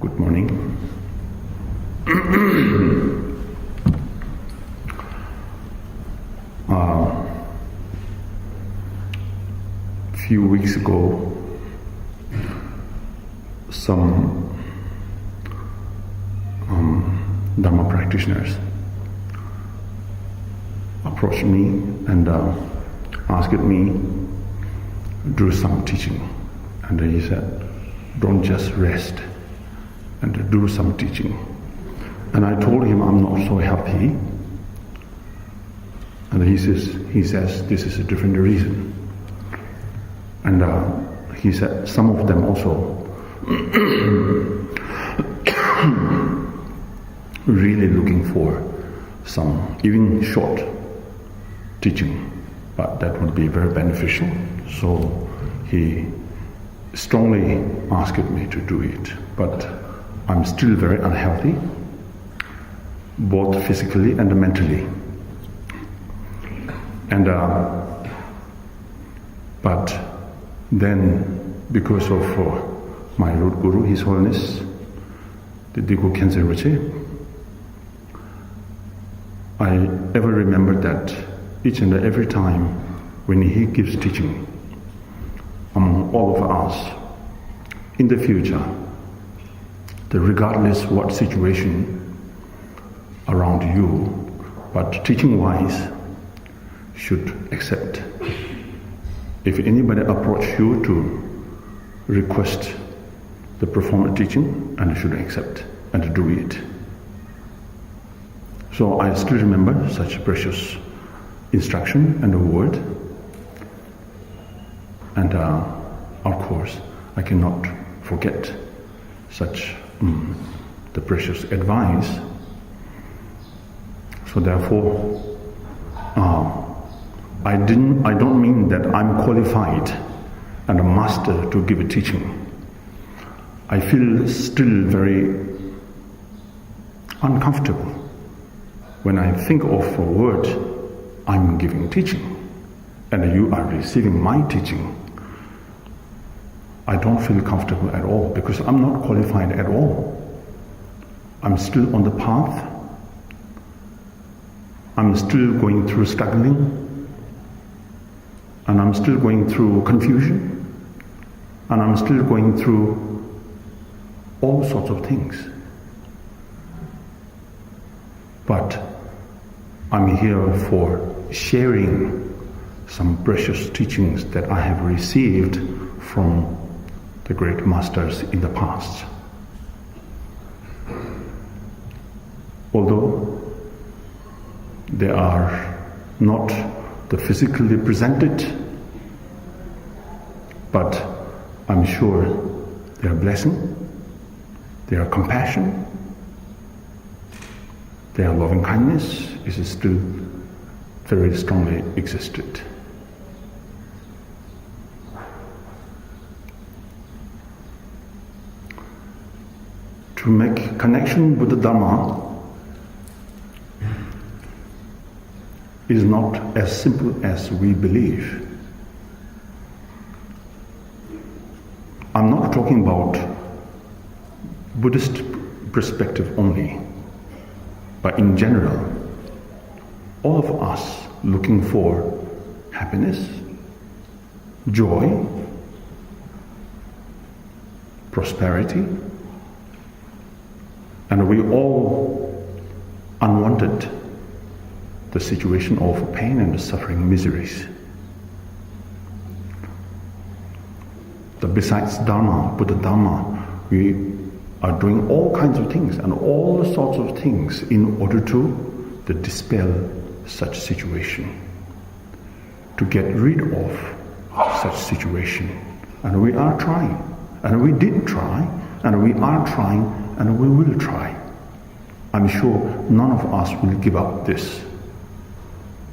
Good morning. Few weeks ago, some Dharma practitioners approached me and asked me to do some teaching. And he said, don't just rest, and to do some teaching. And I told him I'm not so happy. And he says this is a different reason. And he said some of them also really looking for some even short teaching, but that would be very beneficial. So he strongly asked me to do it, but I'm still very unhealthy, both physically and mentally. And but then, because of my root guru, His Holiness, the Diku Khyentse Rinpoche, I ever remember that each and every time when he gives teaching among all of us in the future, that regardless what situation around you, but teaching-wise, should accept. If anybody approach you to request the performed teaching, and you should accept and do it. So I still remember such precious instruction and a word, and of course I cannot forget such the precious advice. So therefore, I don't mean that I'm qualified and a master to give a teaching. I feel still very uncomfortable when I think of a word, I'm giving teaching, and you are receiving my teaching. I don't feel comfortable at all, because I'm not qualified at all. I'm still on the path. I'm still going through struggling, and I'm still going through confusion, and I'm still going through all sorts of things. But I'm here for sharing some precious teachings that I have received from the great masters in the past. Although they are not the physically presented, but I'm sure their blessing, their compassion, their loving kindness is still very strongly existed. To make connection with the Dharma is not as simple as we believe. I'm not talking about Buddhist perspective only, but in general, all of us looking for happiness, joy, prosperity, and we all unwanted the situation of pain and suffering, miseries. But besides Dharma, Buddha Dharma, we are doing all kinds of things and all sorts of things in order to dispel such situation, to get rid of such situation. And we are trying, and we did try, and we are trying, and we will try. I'm sure none of us will give up this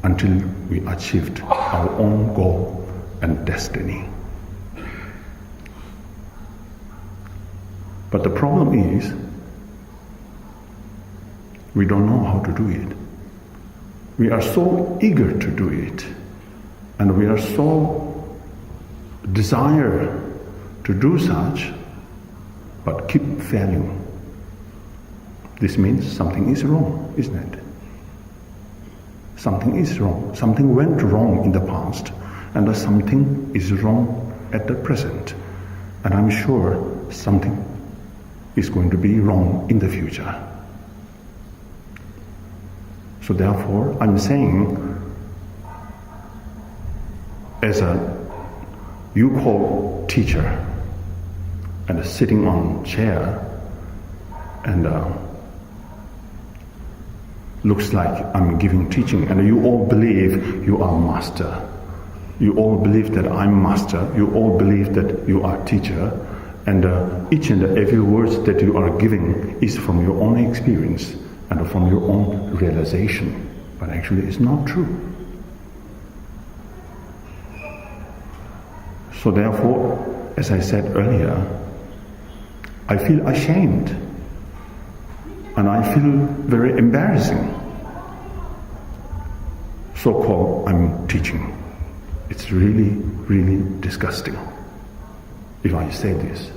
until we achieved our own goal and destiny. But the problem is, we don't know how to do it. We are so eager to do it, and we are so desire to do such, but keep failing. This means something is wrong, isn't it? Something is wrong. Something went wrong in the past, and something is wrong at the present. And I'm sure something is going to be wrong in the future. So therefore, I'm saying, as you call teacher, and sitting on chair, and looks like I'm giving teaching, and you all believe you are master. You all believe that I'm master. You all believe that you are teacher, and each and every word that you are giving is from your own experience and from your own realization. But actually, it's not true. So therefore, as I said earlier, I feel ashamed and I feel very embarrassing. So-called I'm teaching. It's really, really disgusting if I say this.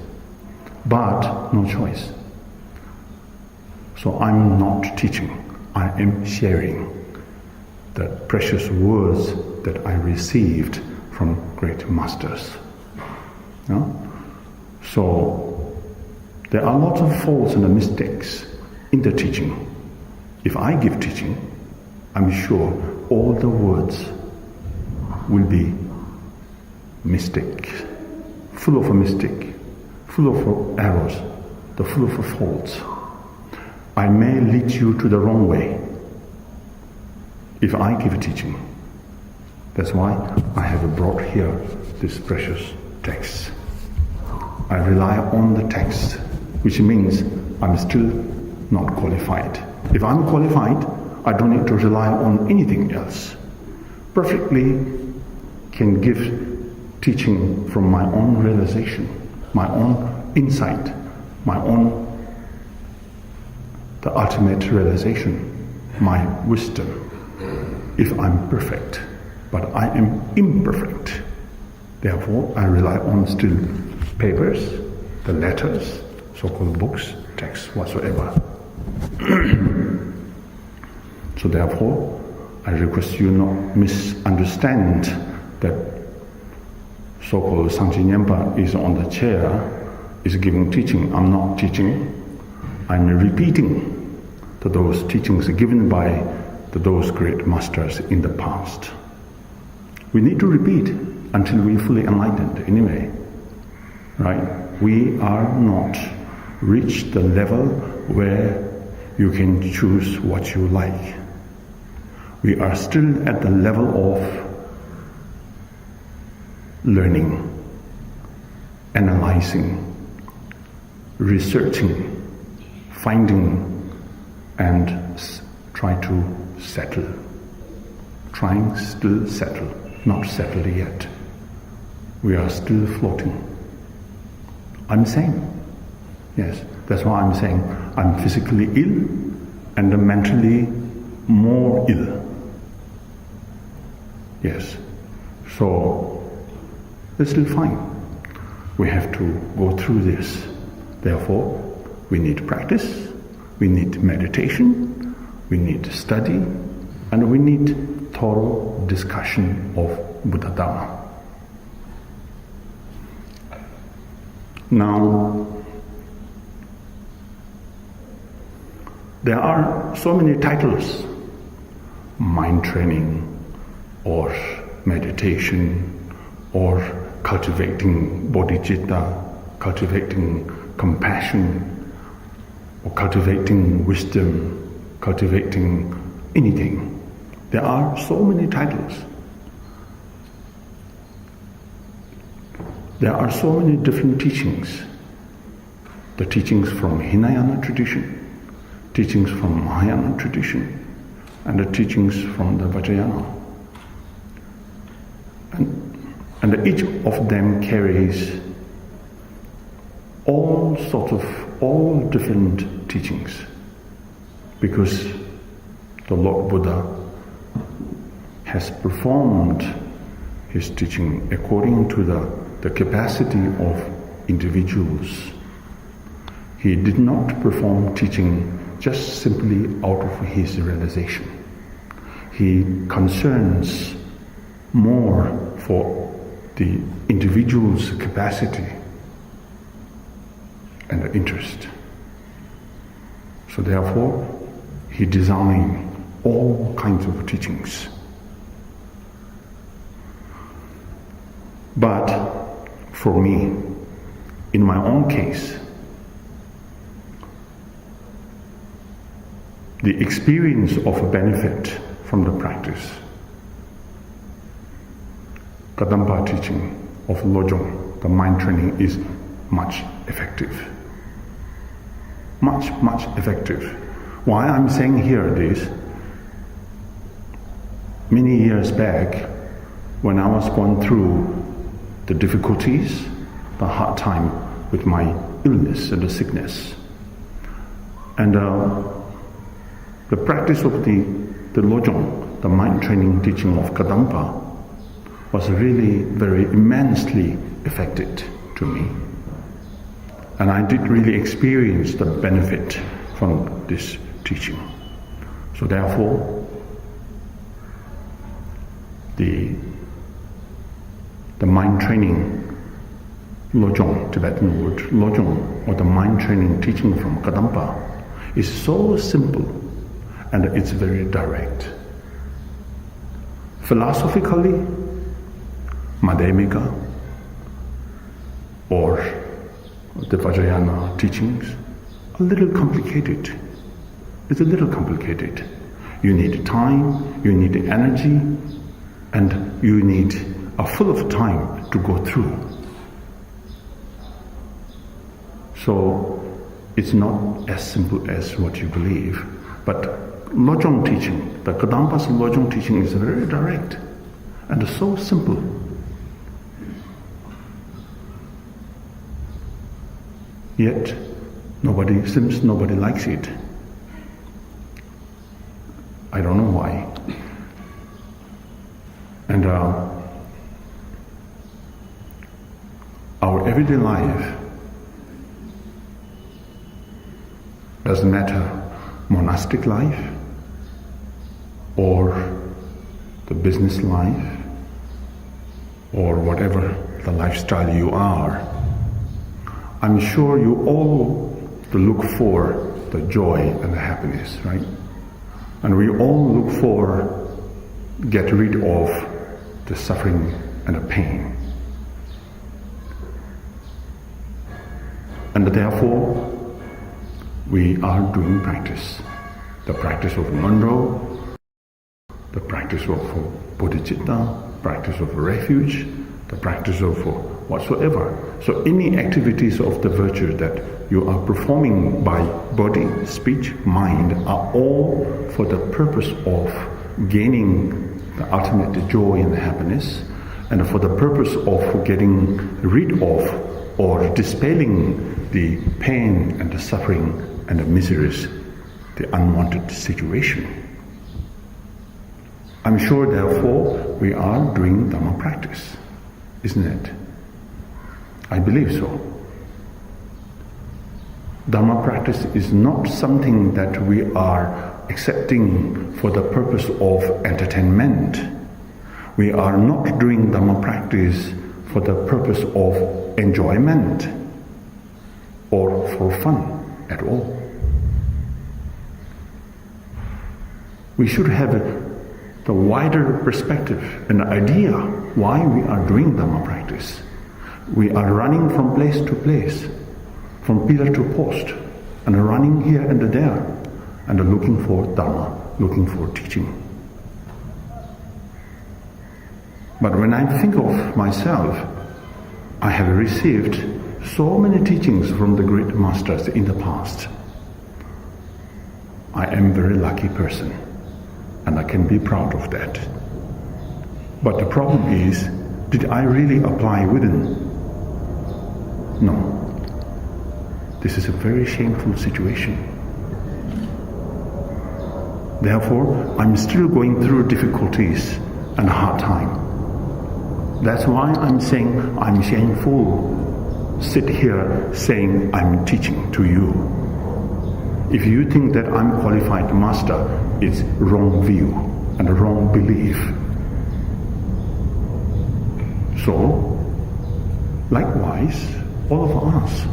But no choice. So I'm not teaching. I am sharing the precious words that I received from great masters. So there are lots of faults and mistakes in the teaching. If I give teaching, I'm sure all the words will be mistake, full of a mistake, full of errors, full of faults. I may lead you to the wrong way if I give teaching. That's why I have brought here this precious text. I rely on the text, which means I'm still not qualified. If I'm qualified, I don't need to rely on anything else. Perfectly can give teaching from my own realization, my own insight, my own the ultimate realization, my wisdom, if I'm perfect. But I am imperfect. Therefore, I rely on still papers, the letters, so-called books, texts, whatsoever. So therefore, I request you not misunderstand that so-called sangye nyenpa is on the chair, is giving teaching. I'm not teaching. I'm repeating those teachings given by those great masters in the past. We need to repeat until we fully enlightened anyway. Right? We are not reached the level where you can choose what you like. We are still at the level of learning, analyzing, researching, finding, and try to settle. Trying still settle, not settled yet. We are still floating. I'm saying, yes, that's why I'm saying I'm physically ill and mentally more ill. Yes, so it's still fine. We have to go through this. Therefore, we need practice, we need meditation, we need study, and we need thorough discussion of Buddha Dhamma. Now, there are so many titles: mind training, or meditation, or cultivating bodhicitta, cultivating compassion, or cultivating wisdom, cultivating anything. There are so many titles. There are so many different teachings. The teachings from Hinayana tradition, teachings from Mahayana tradition, and the teachings from the Vajrayana. And each of them carries all different teachings, because the Lord Buddha has performed his teaching according to the capacity of individuals. He did not perform teaching just simply out of his realization. He concerns more for the individual's capacity and interest. So therefore, he designed all kinds of teachings. But for me, in my own case, the experience of benefit from the practice, Kadampa teaching of Lojong, the mind training, is much effective. Much effective. Why I'm saying here this, many years back, when I was going through the difficulties, the hard time with my illness and the sickness, and the practice of the Lojong, the mind training teaching of Kadampa, was really very immensely affected to me. And I did really experience the benefit from this teaching. So therefore, the mind training Lojong, Tibetan word Lojong, or the mind training teaching from Kadampa, is so simple and it's very direct. Philosophically, Madhyamika or the Vajrayana teachings, a little complicated. It's a little complicated. You need time, you need energy, and you need a full of time to go through. So it's not as simple as what you believe. But Lojong teaching, the Kadampa's Lojong teaching, is very direct and so simple. Yet nobody likes it. I don't know why. And our everyday life, doesn't matter, monastic life or the business life or whatever the lifestyle you are, I'm sure you all look for the joy and the happiness, right? And we all look for get rid of the suffering and the pain. And therefore, we are doing practice. The practice of Monroe, the practice of bodhicitta, practice of refuge, the practice of whatsoever. So any activities of the virtue that you are performing by body, speech, mind are all for the purpose of gaining the ultimate joy and happiness, and for the purpose of getting rid of or dispelling the pain and the suffering and the miseries, the unwanted situation. I'm sure, therefore, we are doing Dhamma practice, isn't it? I believe so. Dhamma practice is not something that we are accepting for the purpose of entertainment. We are not doing Dhamma practice for the purpose of enjoyment or for fun at all. We should have the wider perspective and idea why we are doing Dhamma practice. We are running from place to place, from pillar to post, and running here and there, and looking for Dhamma, looking for teaching. But when I think of myself, I have received so many teachings from the great masters in the past. I am a very lucky person, and I can be proud of that. But the problem is, did I really apply within? No. This is a very shameful situation. Therefore, I'm still going through difficulties and hard time. That's why I'm saying I'm shameful. sit here saying I'm teaching to you. If you think that I'm qualified master, it's wrong view and a wrong belief. So, likewise, all of us,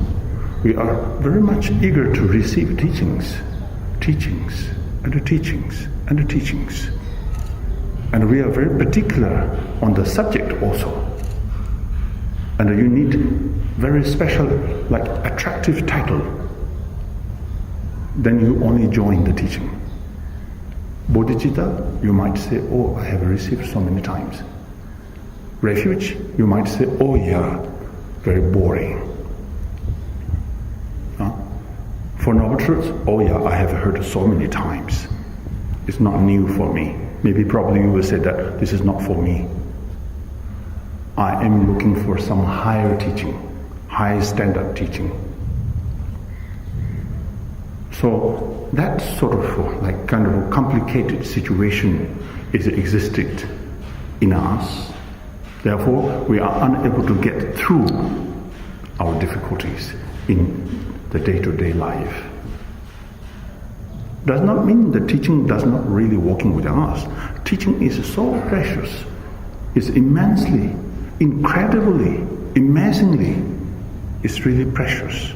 we are very much eager to receive teachings, and the teachings, and the teachings. And we are very particular on the subject also. And you need very special, like attractive title. Then you only join the teaching. Bodhicitta, you might say, oh, I have received so many times. Refuge, you might say, oh yeah, very boring. For Noble Truth, oh yeah, I have heard so many times. It's not new for me. Maybe probably you will say that this is not for me. I am looking for some higher teaching, high standard teaching. So that sort of like kind of a complicated situation is existed in us. Therefore, we are unable to get through our difficulties in the day-to-day life. Does not mean the teaching does not really working with us. Teaching is so precious, it's immensely, incredibly, amazingly, it's really precious.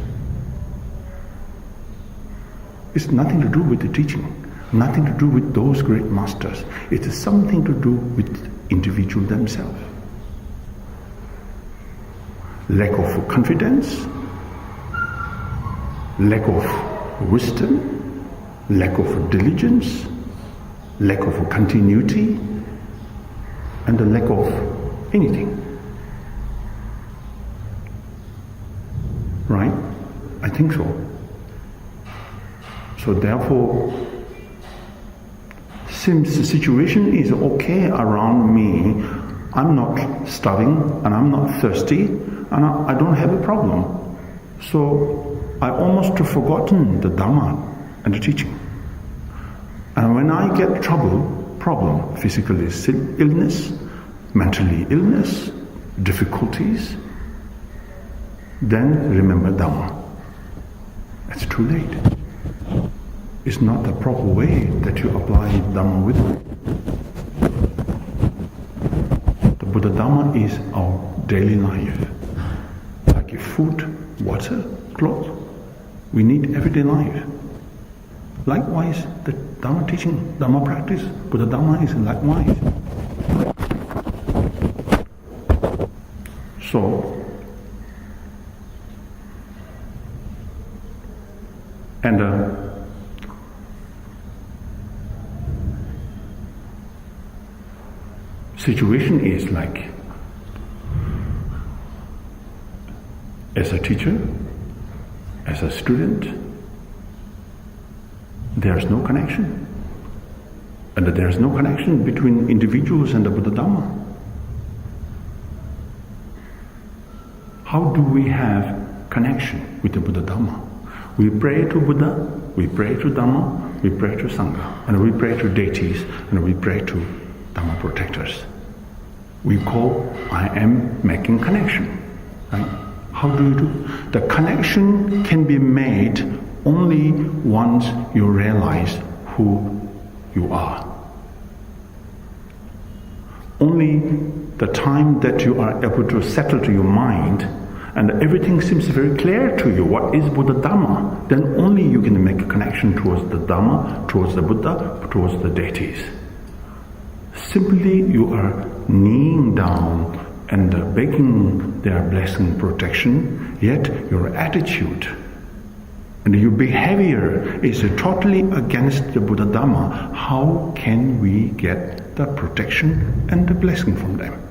It's nothing to do with the teaching, nothing to do with those great masters. It is something to do with individual themselves. Lack of confidence, lack of wisdom, lack of diligence, lack of continuity, and the lack of anything. Right? I think so. So therefore, since the situation is okay around me, I'm not starving and I'm not thirsty and I don't have a problem. So I almost forgotten the Dhamma and the teaching. And when I get problem, physically illness, mentally illness, difficulties, then remember Dhamma. It's too late. It's not the proper way that you apply Dhamma with it. The Buddha Dhamma is our daily life. Like food, water, clothes. We need everyday life. Likewise, the Dhamma teaching, Dhamma practice, Buddha Dhamma is likewise. So, and situation is like, as a teacher, as a student, there's no connection. And there's no connection between individuals and the Buddha Dhamma. How do we have connection with the Buddha Dhamma? We pray to Buddha, we pray to Dhamma, we pray to Sangha, and we pray to deities, and we pray to Dhamma protectors. We call I am making connection. Right? How do you do? The connection can be made only once you realize who you are. Only the time that you are able to settle to your mind and everything seems very clear to you, what is Buddha Dhamma, then only you can make a connection towards the Dhamma, towards the Buddha, towards the deities. Simply you are kneeling down and begging their blessing, protection, yet your attitude and your behavior is totally against the Buddha Dhamma. How can we get the protection and the blessing from them?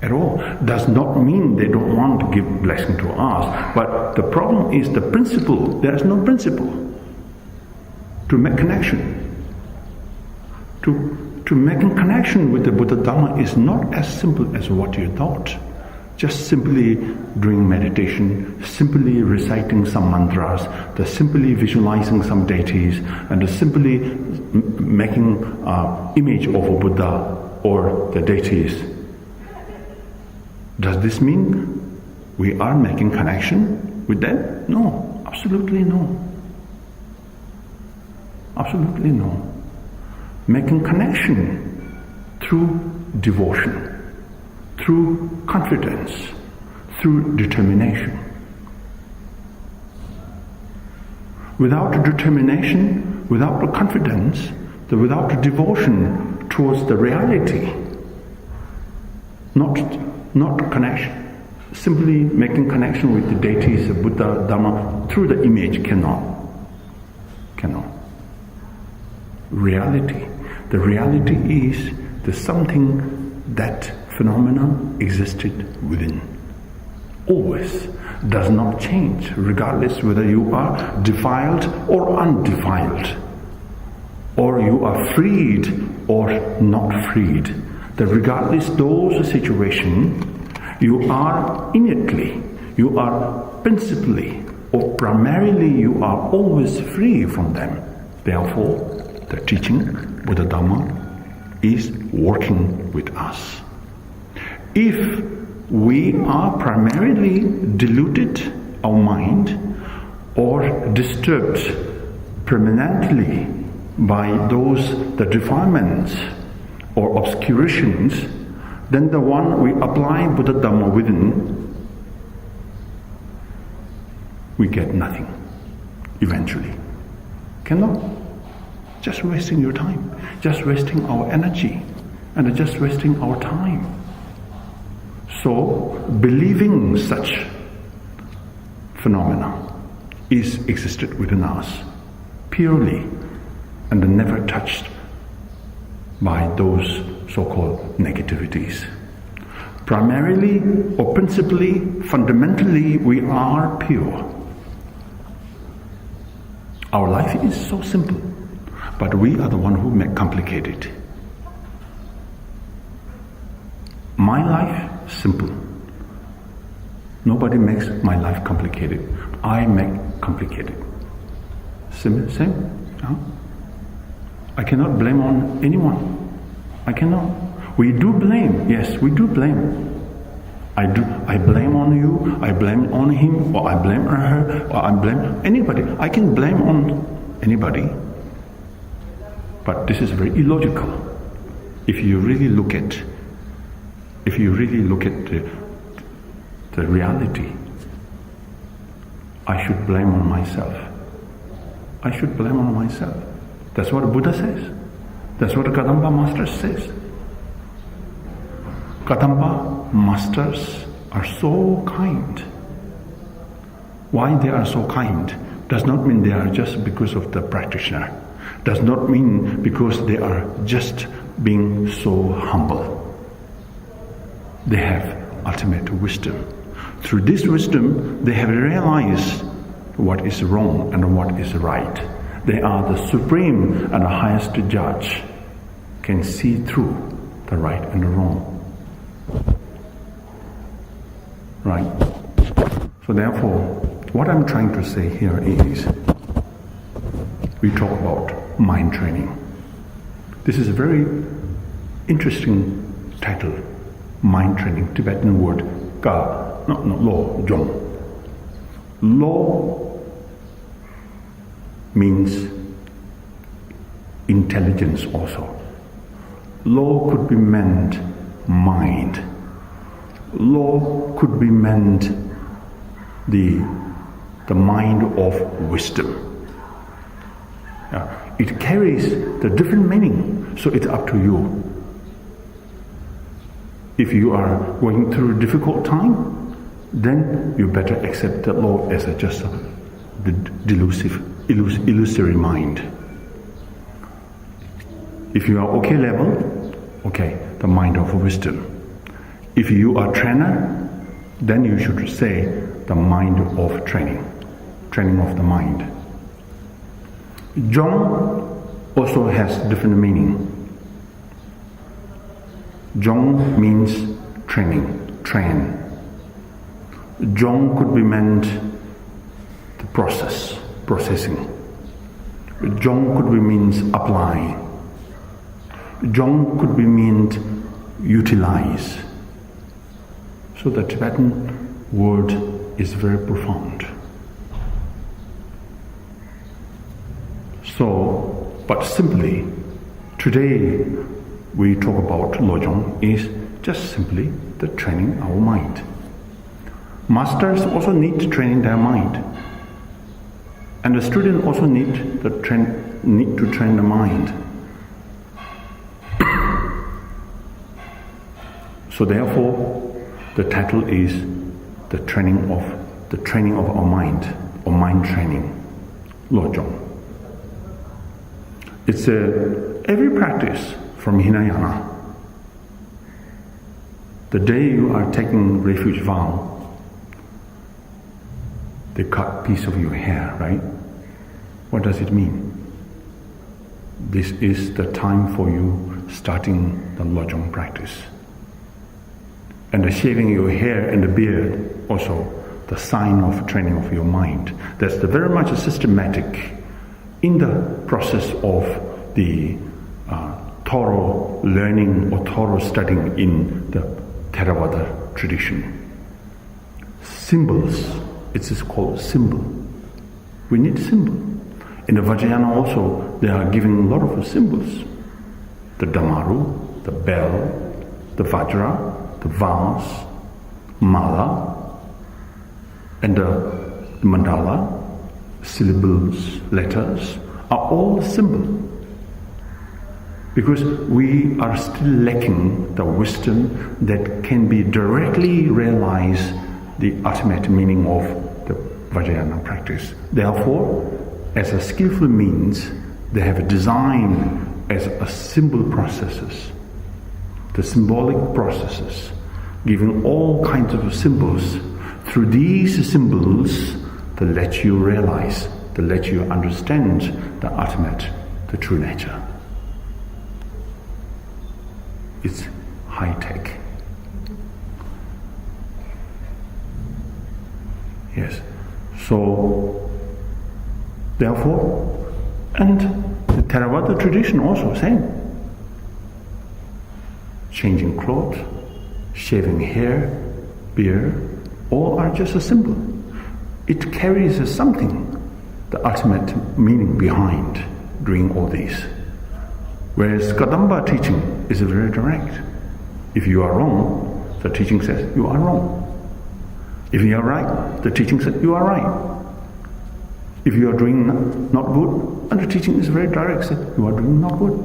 At all. Does not mean they don't want to give blessing to us, but the problem is the principle. There is no principle to make connection. To making connection with the Buddha Dhamma is not as simple as what you thought. Just simply doing meditation, simply reciting some mantras, simply visualizing some deities, and simply making image of a Buddha or the deities. Does this mean we are making connection with them? No, absolutely no. Absolutely no. Making connection through devotion, through confidence, through determination. Without determination, without confidence, without devotion towards the reality, not connection, simply making connection with the deities of Buddha, Dhamma through the image cannot. Reality. The reality is there's something, that phenomenon existed within. Always. Does not change, regardless whether you are defiled or undefiled, or you are freed or not freed. That regardless those situations, you are innately, you are principally, or primarily you are always free from them. Therefore, the teaching, Buddha Dhamma, is working with us. If we are primarily deluded, our mind, or disturbed permanently by the defilements or obscurations, then the one we apply Buddha Dhamma within, we get nothing, eventually. Cannot. Just wasting your time, just wasting our energy, and just wasting our time. So, believing such phenomena is existed within us, purely, and never touched by those so-called negativities. Primarily or principally, fundamentally, we are pure. Our life is so simple, but we are the one who make complicated. My life, simple. Nobody makes my life complicated. I make complicated. Same? Huh? I cannot blame on anyone. I cannot. We do blame, yes, we do blame. I blame on you, I blame on him, or I blame on her, or I blame anybody. I can blame on anybody. But this is very illogical. If you really look at the reality, I should blame on myself. I should blame on myself. That's what Buddha says. That's what the Kadampa master says. Kadampa masters are so kind. Why they are so kind does not mean they are just because of the practitioner. Does not mean because they are just being so humble. They have ultimate wisdom. Through this wisdom, they have realized what is wrong and what is right. They are the supreme and the highest judge, can see through the right and the wrong. Right? So therefore, what I'm trying to say here is, we talk about mind training. This is a very interesting title, mind training, Tibetan word, lo, jong. Lo means intelligence also. Lo could be meant mind. Lo could be meant the mind of wisdom. It carries the different meaning, so it's up to you. If you are going through a difficult time, then you better accept the law as just the illusory mind. If you are okay level, okay, the mind of wisdom. If you are trainer, then you should say the mind of training of the mind. Jong also has different meaning. Jong means training, train. Jong could be meant the processing. Jong could be means applying. Jong could be meant utilize. So the Tibetan word is very profound. So, but simply, today we talk about Lojong is just simply the training our mind. Masters also need training their mind. And the student also need to train the mind. So therefore, the title is the training of our mind, or mind training, Lojong. It's every practice from Hinayana. The day you are taking refuge vow, they cut piece of your hair, right? What does it mean? This is the time for you starting the Lojong practice. And the shaving your hair and the beard, also the sign of training of your mind. That's very much systematic in the process of the thorough learning or thorough studying in the Theravada tradition. Symbols, it is called symbol. We need symbol. In the Vajrayana also, they are giving a lot of symbols. The Damaru, the bell, the Vajra, the vase, mala, and the mandala, syllables, letters, are all symbol. Because we are still lacking the wisdom that can be directly realize the ultimate meaning of the Vajrayana practice. Therefore, as a skillful means, they have designed as a symbol processes, the symbolic processes, giving all kinds of symbols. Through these symbols, to let you realize, to let you understand the ultimate, the true nature. It's high tech. Yes. So, therefore, and the Theravada tradition also same. Changing clothes, shaving hair, beard, all are just a symbol. It carries something, the ultimate meaning behind doing all these. Whereas Kadamba teaching is very direct. If you are wrong, the teaching says you are wrong. If you are right, the teaching says you are right. If you are doing not good, and the teaching is very direct, says you are doing not good.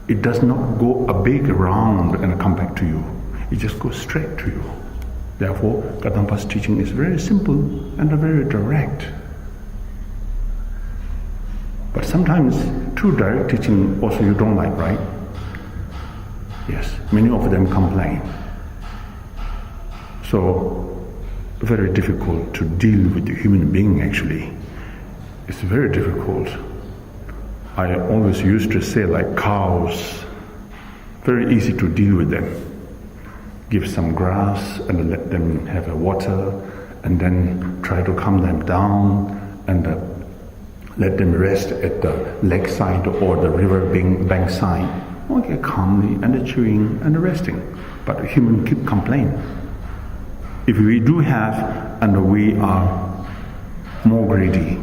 It does not go a big round and come back to you. It just goes straight to you. Therefore, Kadamba's teaching is very simple and very direct. But sometimes too direct teaching also you don't like, right? Yes, many of them complain. So, very difficult to deal with the human being actually. It's very difficult. I always used to say like cows, very easy to deal with them. Give some grass and let them have a water, and then try to calm them down and let them rest at the lake side or the river bank side. Okay, calmly and chewing and resting. But the human keep complaining. If we do have and we are more greedy,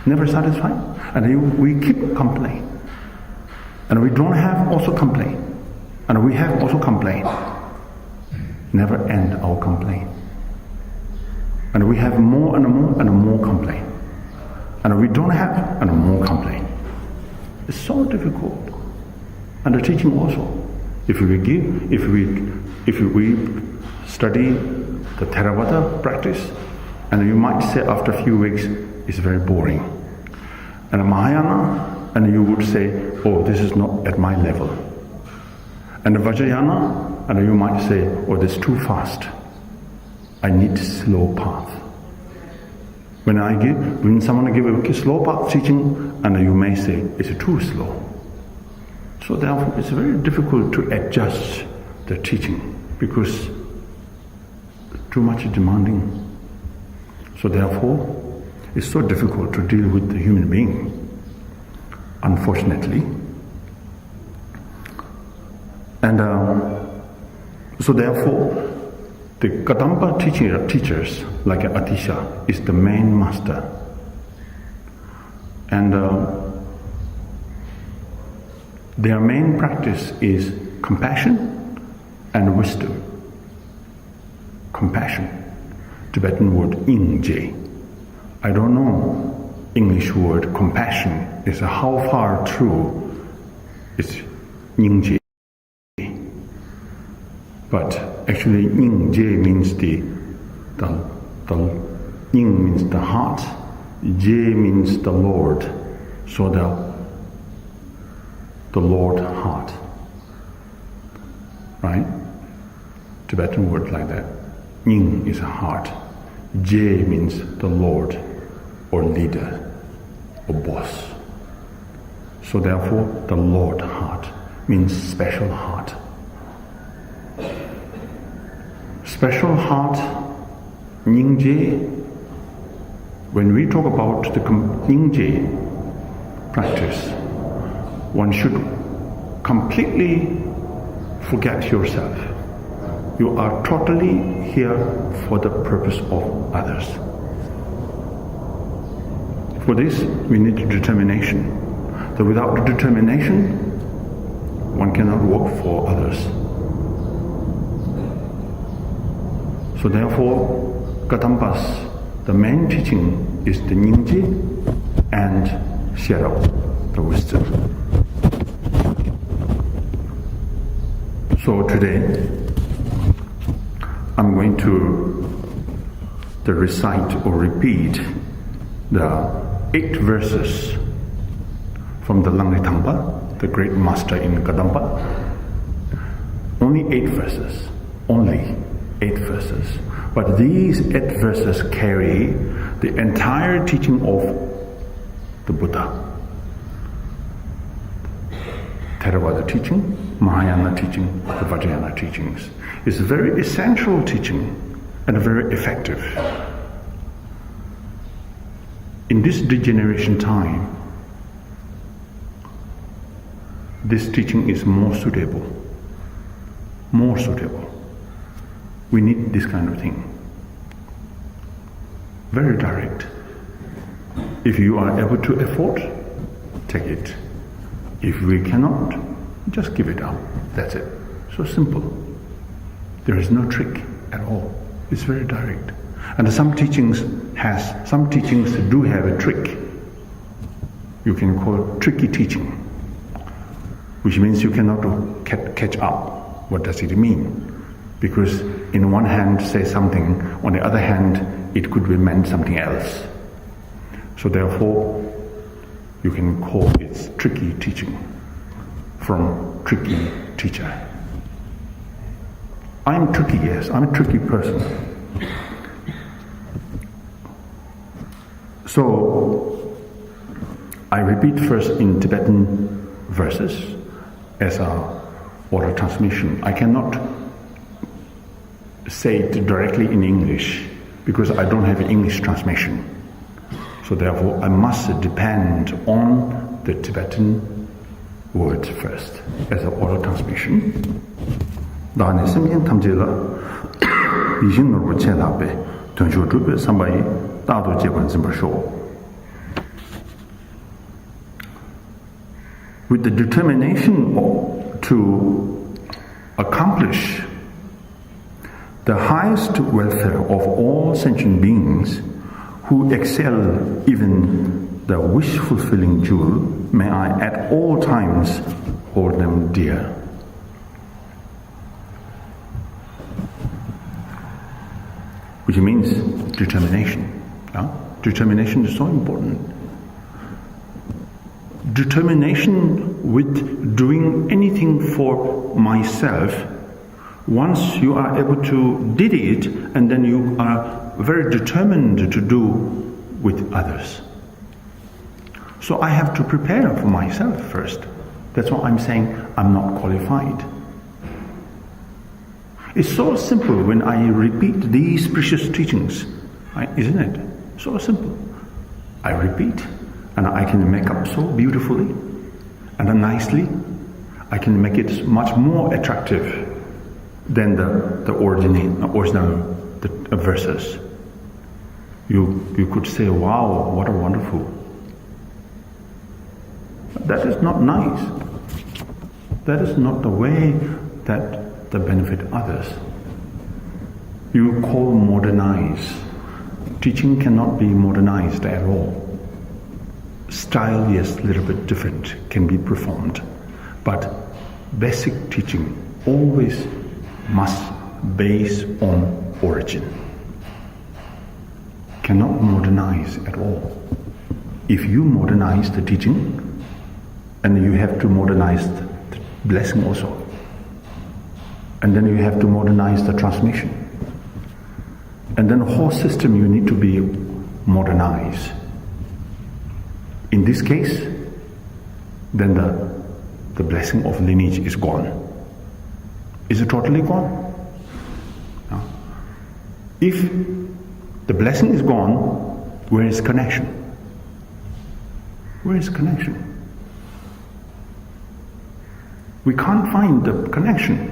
never satisfied, and we keep complaining. And we don't have also complain. And we have also complain. Never end our complaint. And we have more and more and more complaint. And we don't have and more complaint. It's so difficult. And the teaching also. If we study the Theravada practice, and you might say after a few weeks, it's very boring. And Mahayana, and you would say, oh, this is not at my level. And the Vajrayana, and you might say, oh, this is too fast. I need slow path. When someone gives a slow path teaching, and you may say, it's too slow. So therefore, it's very difficult to adjust the teaching, because too much demanding. So therefore, it's so difficult to deal with the human being, unfortunately. And so therefore, The Kadampa teachers, like Atisha, is the main master. And their main practice is compassion and wisdom. Compassion, Tibetan word ingje. I don't know English word compassion is how far true it's nyingje. But actually nyingje means the nying means the heart, je means the Lord. So the Lord heart. Right? Tibetan word like that. Nying is a heart. Je means the Lord or leader or boss. So therefore the Lord heart means special heart. Special heart, nyingje. When we talk about the nyingje practice, one should completely forget yourself. You are totally here for the purpose of others. For this, we need determination. So without determination, one cannot work for others. So therefore, Kadampas, the main teaching is the nyingje and Sherab, the wisdom. So today, I'm going to recite or repeat the 8 verses from the Langritangpa, the great master in Kadampa. Only 8 verses. Only 8 verses. But these 8 verses carry the entire teaching of the Buddha. Theravada teaching, Mahayana teaching, the Vajrayana teachings. It's a very essential teaching and very effective. In this degeneration time, this teaching is more suitable. More suitable. We need this kind of thing. Very direct. If you are able to afford, take it. If we cannot, just give it up. That's it. So simple. There is no trick at all. It's very direct. And some teachings do have a trick. You can call it tricky teaching, which means you cannot catch up. What does it mean? Because in one hand say something, on the other hand it could be meant something else. So therefore you can call it tricky teaching from tricky teacher. I'm tricky, yes, I'm a tricky person. So I repeat first in Tibetan verses as a oral transmission. I cannot say it directly in English because I don't have an English transmission. So therefore I must depend on the Tibetan words first as an oral transmission. 다네 심진 탐제라 이진으로 제답에 전주주배 삼바이 다도 제관심을 쇼. With the determination to accomplish the highest welfare of all sentient beings who excel even the wish-fulfilling jewel, may I at all times hold them dear. Which means determination. Determination is so important. Determination with doing anything for myself. Once you are able to did it, and then you are very determined to do with others. So I have to prepare for myself first. That's why I'm saying I'm not qualified. It's so simple when I repeat these precious teachings, isn't it? So simple. I repeat, and I can make up so beautifully and nicely. I can make it much more attractive than the original verses. You could say, wow, what a wonderful. That is not nice. That is not the way that benefit others. You call modernize. Teaching cannot be modernized at all. Style, yes, a little bit different, can be performed. But basic teaching always must base on origin. Cannot modernize at all. If you modernize the teaching, and you have to modernize the blessing also. And then you have to modernize the transmission. And then the whole system you need to be modernized. In this case, then the blessing of lineage is gone. Is it totally gone? No. If the blessing is gone, where is connection? Where is connection? We can't find the connection.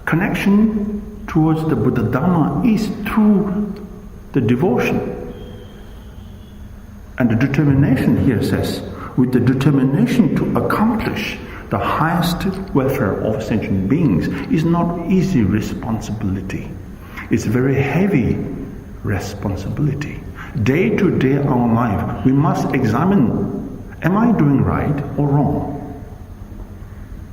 Connection towards the Buddha Dharma is through the devotion. And the determination here says, with the determination to accomplish the highest welfare of sentient beings is not easy responsibility. It's very heavy responsibility. Day to day our life, we must examine, am I doing right or wrong?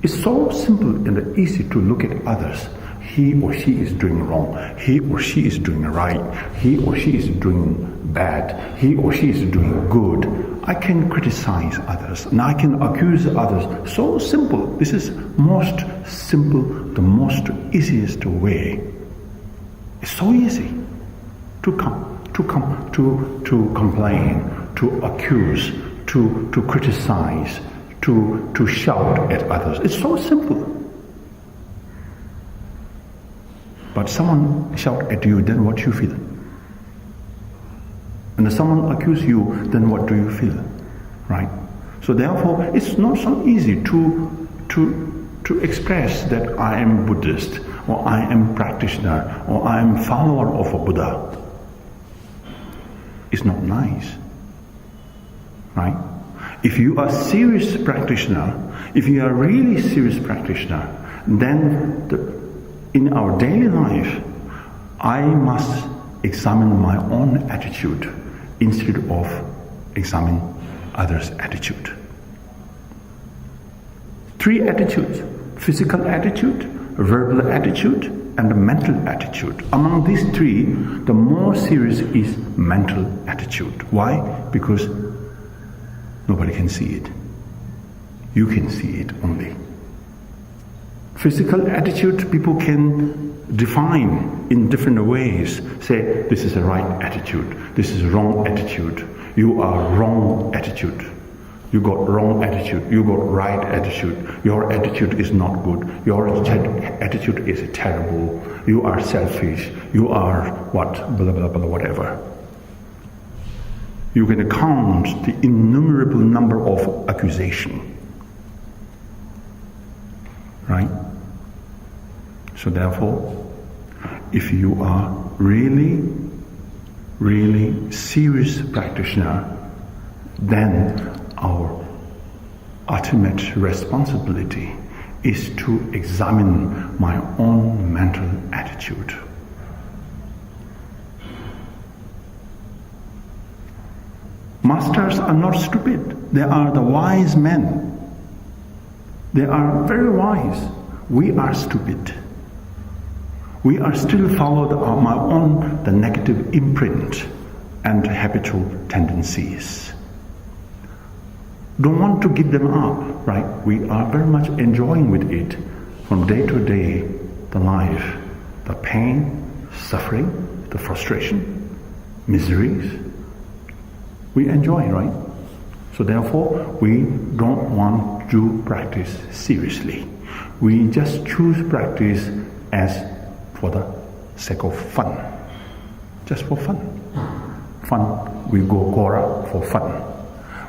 It's so simple and easy to look at others. He or she is doing wrong. He or she is doing right. He or she is doing bad. He or she is doing good. I can criticize others and I can accuse others. So simple. This is most simple, the most easiest way. It's so easy to complain, to accuse, to criticize, to shout at others. It's so simple. But someone shout at you, then what you feel? And if someone accuse you, then what do you feel? Right? So therefore, it's not so easy to express that I am Buddhist, or I am practitioner, or I am follower of a Buddha. It's not nice. Right? If you are serious practitioner, if you are really serious practitioner, then in our daily life, I must examine my own attitude instead of examine others' attitude. 3 attitudes: physical attitude, verbal attitude, and the mental attitude. Among these 3, the more serious is mental attitude. Why? Because nobody can see it. You can see it only. Physical attitude, people can define in different ways. Say, this is a right attitude, this is a wrong attitude, you are wrong attitude, you got wrong attitude, you got right attitude, your attitude is not good, your attitude is terrible, you are selfish, you are what, blah blah blah, whatever. You can count the innumerable number of accusations. Right? So therefore, if you are really, really serious practitioner, then our ultimate responsibility is to examine my own mental attitude. Masters are not stupid. They are the wise men. They are very wise. We are stupid. We are still followed the negative imprint and habitual tendencies. Don't want to give them up, right? We are very much enjoying with it from day to day, the life, the pain, suffering, the frustration, miseries. We enjoy, right? So therefore, we don't want to practice seriously. We just choose practice as for the sake of fun. Just for fun. Fun. We go Gora for fun.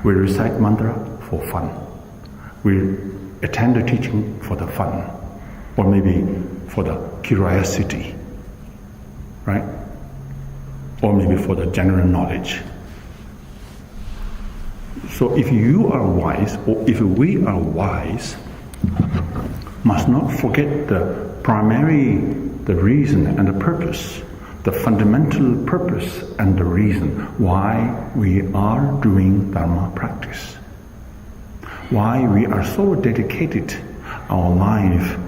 We recite mantra for fun. We attend the teaching for the fun. Or maybe for the curiosity, right? Or maybe for the general knowledge. So if you are wise, or if we are wise, must not forget the reason and the purpose, the fundamental purpose and the reason why we are doing Dharma practice. Why we are so dedicated our life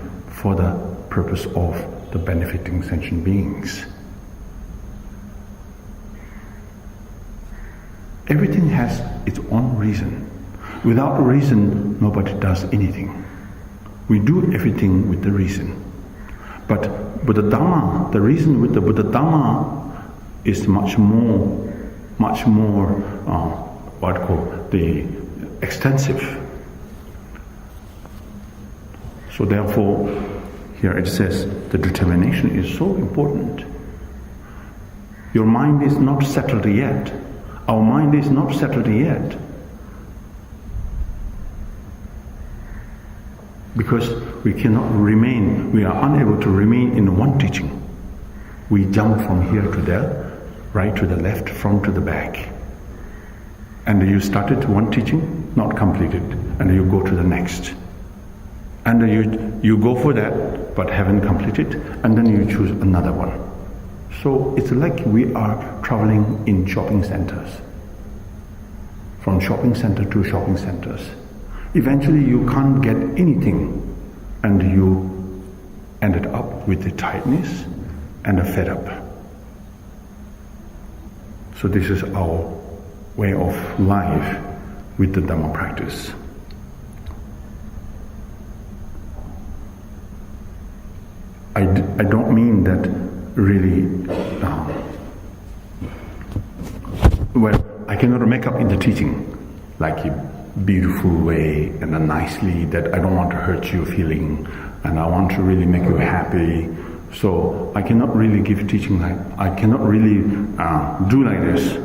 for the purpose of the benefiting sentient beings. Everything has its own reason. Without reason, nobody does anything. We do everything with the reason. But with the Dhamma, the reason with the Dhamma is much more, the extensive. So therefore, here it says the determination is so important. Your mind is not settled yet. Our mind is not settled yet. Because we cannot remain, we are unable to remain in one teaching. We jump from here to there, right to the left, front to the back. And you started one teaching, not completed, and you go to the next. And you go for that, but haven't completed, and then you choose another one. So it's like we are traveling in shopping centers. From shopping center to shopping centers. Eventually you can't get anything, and you ended up with the tightness and the fed up. So this is our way of life with the Dhamma practice. I don't mean that really, I cannot make up in the teaching like a beautiful way and a nicely, that I don't want to hurt your feeling and I want to really make you happy. So I cannot really give teaching like, I cannot really do like this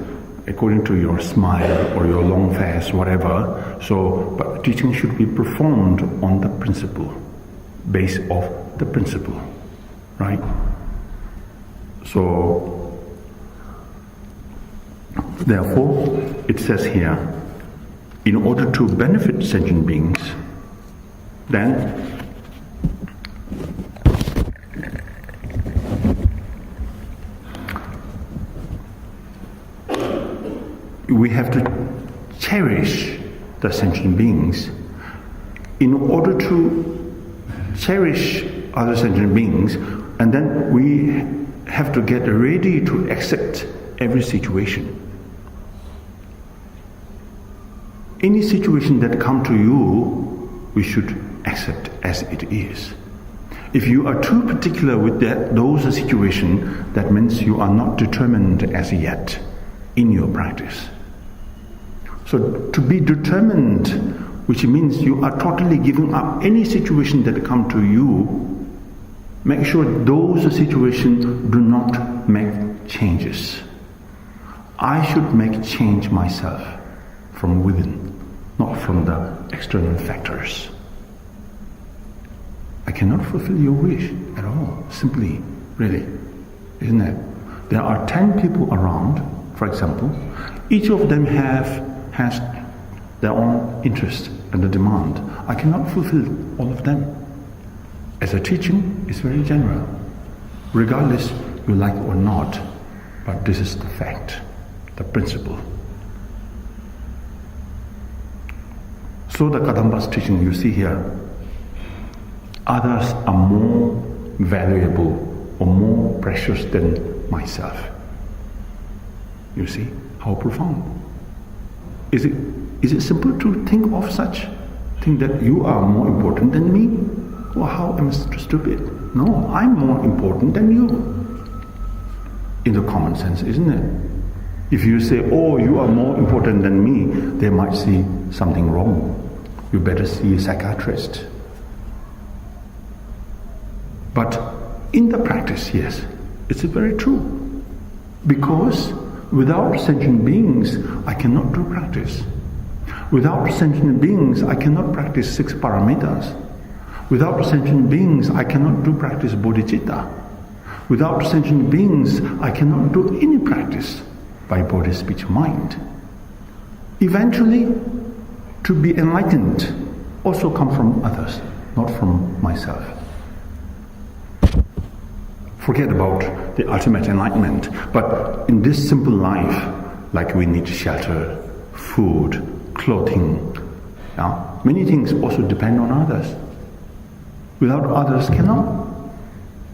according to your smile or your long fast, whatever. So, but teaching should be performed on the principle, base of the principle, right? So, therefore, it says here, in order to benefit sentient beings, then we have to cherish the sentient beings. In order to cherish other sentient beings, and then we have to get ready to accept every situation. Any situation that comes to you, we should accept as it is. If you are too particular with those situations, that means you are not determined as yet in your practice. So to be determined, which means you are totally giving up any situation that comes to you, make sure those situations do not make changes. I should make change myself from within, not from the external factors. I cannot fulfill your wish at all, simply, really, isn't it? There are 10 people around, for example, each of them has their own interest and the demand. I cannot fulfill all of them. As a teaching, it's very general, regardless you like or not, but this is the fact, the principle. So the Kadamba's teaching you see here, others are more valuable or more precious than myself. You see how profound. Is it simple to think of such thing that you are more important than me? Well, how am I stupid? No, I'm more important than you. In the common sense, isn't it? If you say, oh, you are more important than me, they might see something wrong. You better see a psychiatrist. But in the practice, yes, it's very true. Because without sentient beings, I cannot do practice. Without sentient beings, I cannot practice 6 paramitas. Without sentient beings, I cannot do practice bodhicitta. Without sentient beings, I cannot do any practice by body, speech, mind. Eventually, to be enlightened also comes from others, not from myself. Forget about the ultimate enlightenment, but in this simple life, like we need shelter, food, clothing, many things also depend on others. Without others, cannot.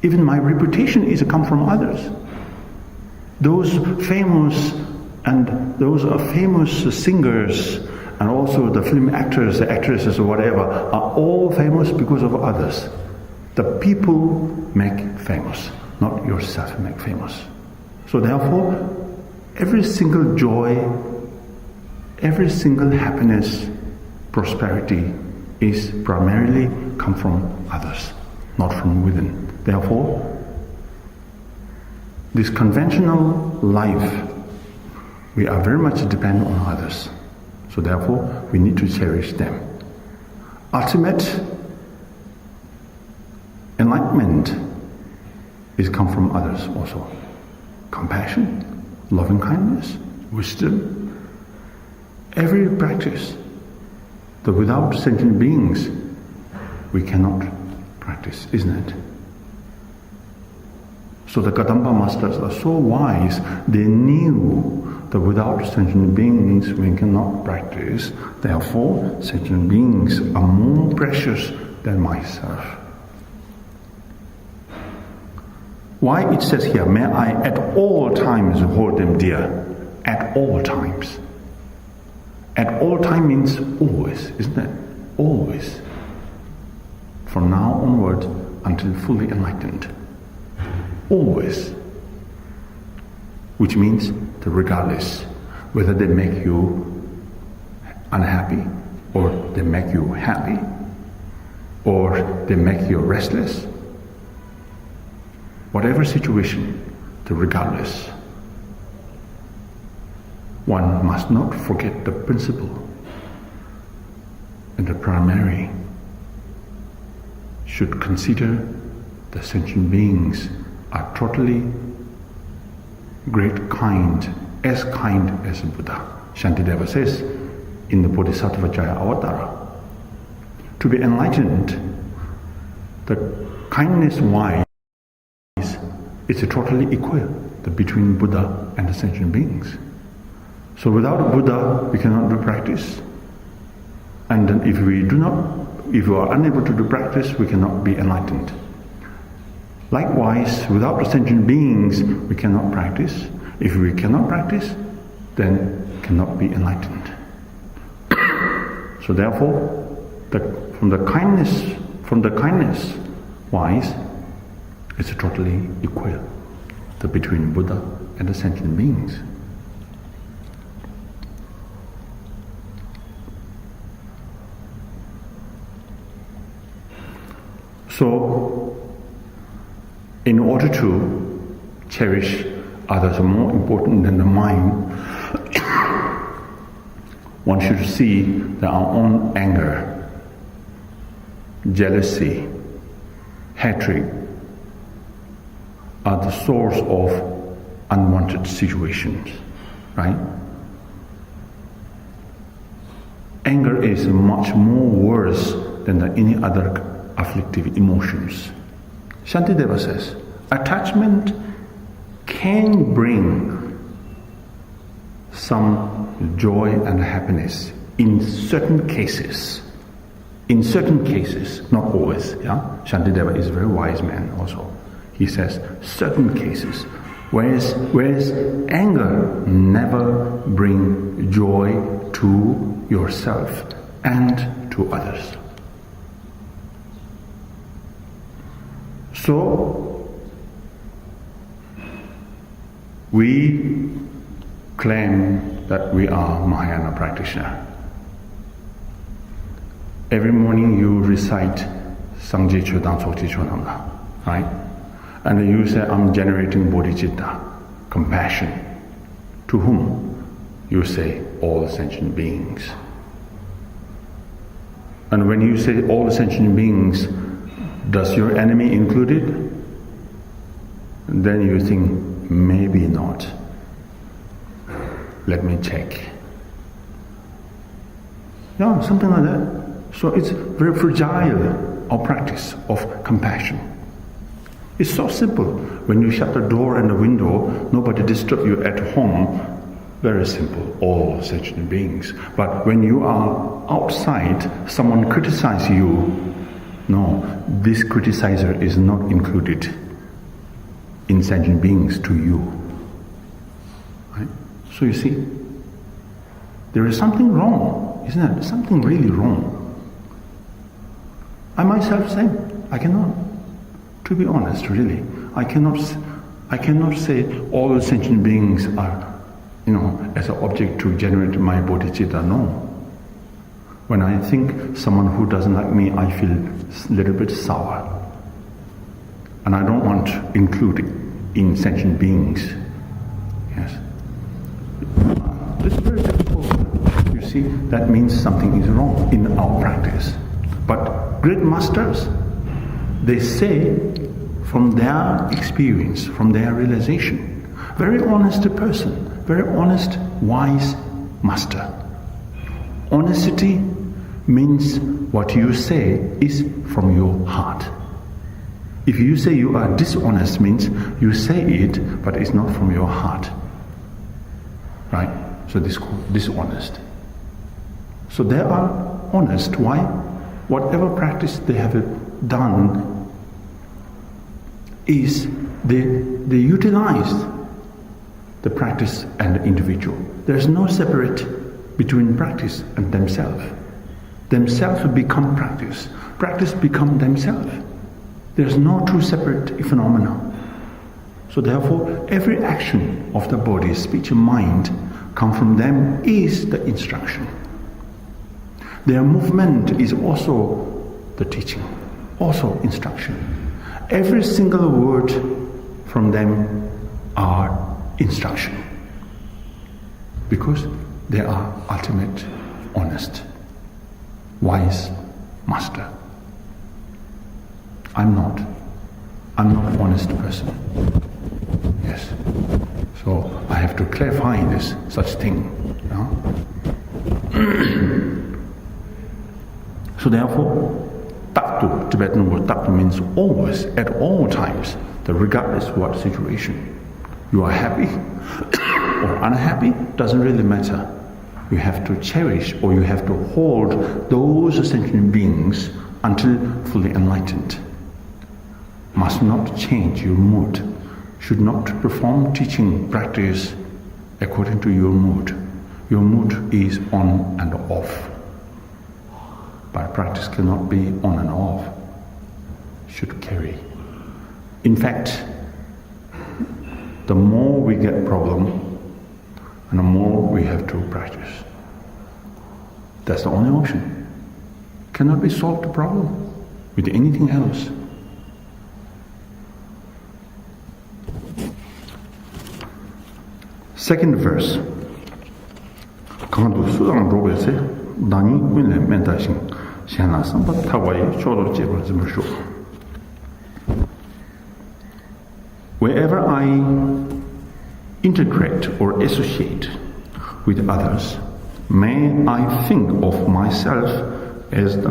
Even my reputation is come from others. Those famous singers and also the film actors, the actresses or whatever are all famous because of others. The people make famous, not yourself make famous. So therefore, every single joy, every single happiness, prosperity is primarily come from others, not from within. Therefore, this conventional life, we are very much dependent on others. So therefore, we need to cherish them. Ultimate enlightenment is come from others also. Compassion, loving kindness, wisdom. Every practice that without sentient beings we cannot practice, isn't it? So the Kadamba masters are so wise, they knew that without sentient beings we cannot practice. Therefore, sentient beings are more precious than myself. Why it says here, may I at all times hold them dear? At all times. At all time means always, isn't it? Always. From now onward until fully enlightened. Always. Which means that regardless whether they make you unhappy or they make you happy or they make you restless, whatever situation, the regardless, one must not forget the principle and the primary should consider the sentient beings are totally great kind as Buddha. Shantideva says in the Bodhisattva Jaya Avatara. To be enlightened, the kindness-wise is totally equal between Buddha and the sentient beings. So without a Buddha, we cannot do practice. And then if we are unable to do practice, we cannot be enlightened. Likewise, without the sentient beings, we cannot practice. If we cannot practice, then cannot be enlightened. So therefore, from the kindness wise, it's totally equal between Buddha and the sentient beings. So, in order to cherish others more important than the mind, one should see that our own anger, jealousy, hatred are the source of unwanted situations, right? Anger is much more worse than any other afflictive emotions. Shantideva says, attachment can bring some joy and happiness in certain cases. In certain cases, not always. Yeah, Shantideva is a very wise man also. He says certain cases, whereas anger never bring joy to yourself and to others. So, we claim that we are Mahayana practitioner. Every morning you recite sangye chodang sokchi chodang, right? And then you say, I'm generating bodhicitta, compassion. To whom? You say, all sentient beings. And when you say all sentient beings, Does your enemy include it? Then you think, maybe not. Let me check. No, something like that. So it's very fragile, our practice of compassion. It's so simple. When you shut the door and the window, nobody disturb you at home. Very simple, all sentient beings. But when you are outside, someone criticizes you. No, this criticizer is not included in sentient beings to you. Right? So you see, there is something wrong, isn't it? Something really wrong. I myself say, I cannot. To be honest, really, I cannot say all the sentient beings are, as an object to generate my bodhicitta. No. When I think someone who doesn't like me, I feel a little bit sour, and I don't want to include it in sentient beings. Yes, it's very difficult. You see, that means something is wrong in our practice. But great masters, they say from their experience, from their realization, very honest person, very honest, wise master. Honesty means what you say is from your heart. If you say you are dishonest, means you say it, but it's not from your heart. Right? So this is called dishonest. So they are honest. Why? Whatever practice they have done is they utilize the practice and the individual. There's no separate between practice and themselves. Themselves become practice. Practice become themselves. There's no two separate phenomena. So therefore, every action of the body, speech and mind come from them is the instruction. Their movement is also the teaching, also instruction. Every single word from them are instruction, because they are ultimate, honest, wise master. I'm not an honest person. Yes. So I have to clarify this such thing. So therefore, taktu, Tibetan word taktu means always, at all times, regardless of what situation. You are happy or unhappy, doesn't really matter. You have to cherish or you have to hold those sentient beings until fully enlightened. Must not change your mood. Should not perform teaching practice according to your mood. Your mood is on and off. But practice cannot be on and off. Should carry. In fact, the more we get problem, and the more we have to practice. That's the only option. Cannot be solved the problem with anything else. Second verse. 강도 수당 로베세 나니 윈레 멘다신 샤나 삼바 타와이 초로 제벌 즈무쇼. Wherever I integrate or associate with others, may I think of myself as the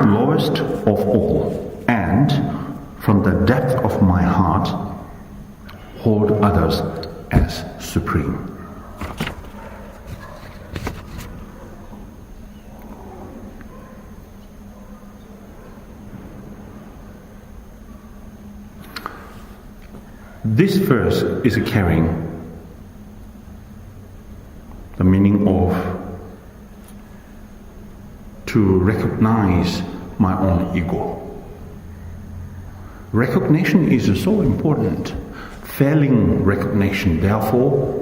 lowest of all, and from the depth of my heart hold others as supreme. This verse is carrying the meaning of to recognize my own ego. Recognition is so important. Failing recognition, therefore,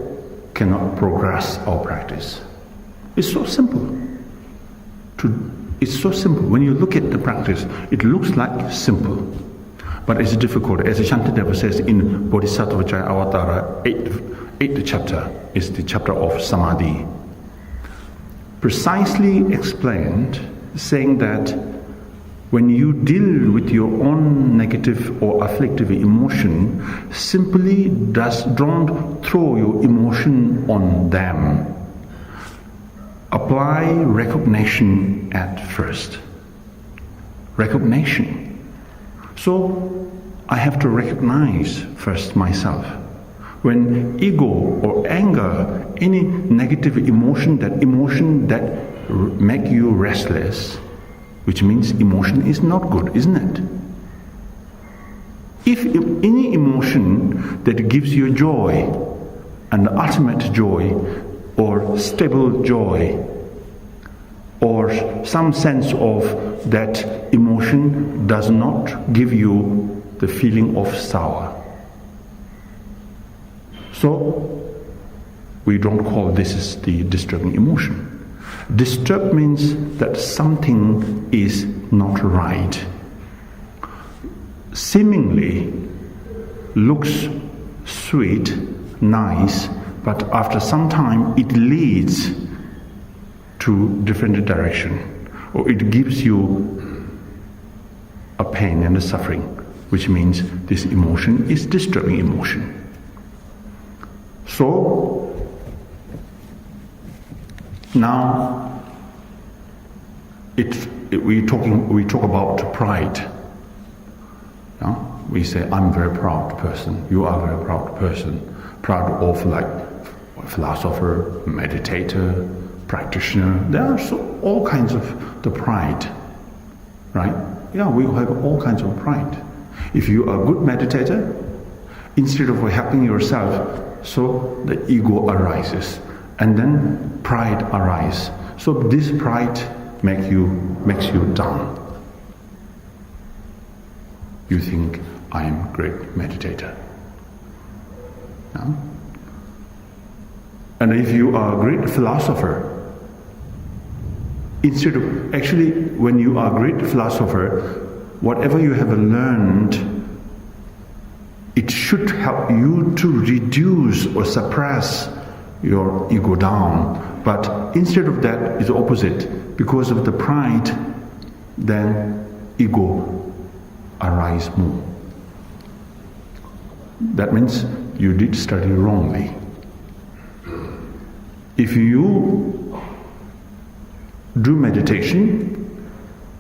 cannot progress our practice. It's so simple. It's so simple. When you look at the practice, it looks like simple. But it's difficult. As Shantideva says in Bodhisattva Jaya Avatara, 8th chapter is the chapter of Samadhi. Precisely explained, saying that When you deal with your own negative or afflictive emotion, simply don't throw your emotion on them. Apply recognition at first. Recognition. So I have to recognize first myself. When ego or anger, any negative emotion that make you restless, which means emotion is not good, isn't it? If any emotion that gives you joy, and ultimate joy, or stable joy, or some sense of that emotion does not give you the feeling of sour. So, we don't call this the disturbing emotion. Disturb means that something is not right. Seemingly looks sweet, nice, but after some time it leads to different direction, or it gives you a pain and a suffering, which means this emotion is disturbing emotion. So now we talk about pride. No? We say, I'm a very proud person, you are a very proud person, proud of like philosopher, meditator, practitioner. There are all kinds of the pride, right? Yeah, we have all kinds of pride. If you are a good meditator, instead of helping yourself, so the ego arises, and then pride arises. So this pride makes you down. You think, I am a great meditator. No? And if you are a great philosopher, when you are a great philosopher, whatever you have learned, it should help you to reduce or suppress your ego down. But instead of that, it's the opposite. Because of the pride, then ego arises more. That means you did study wrongly. If you do meditation,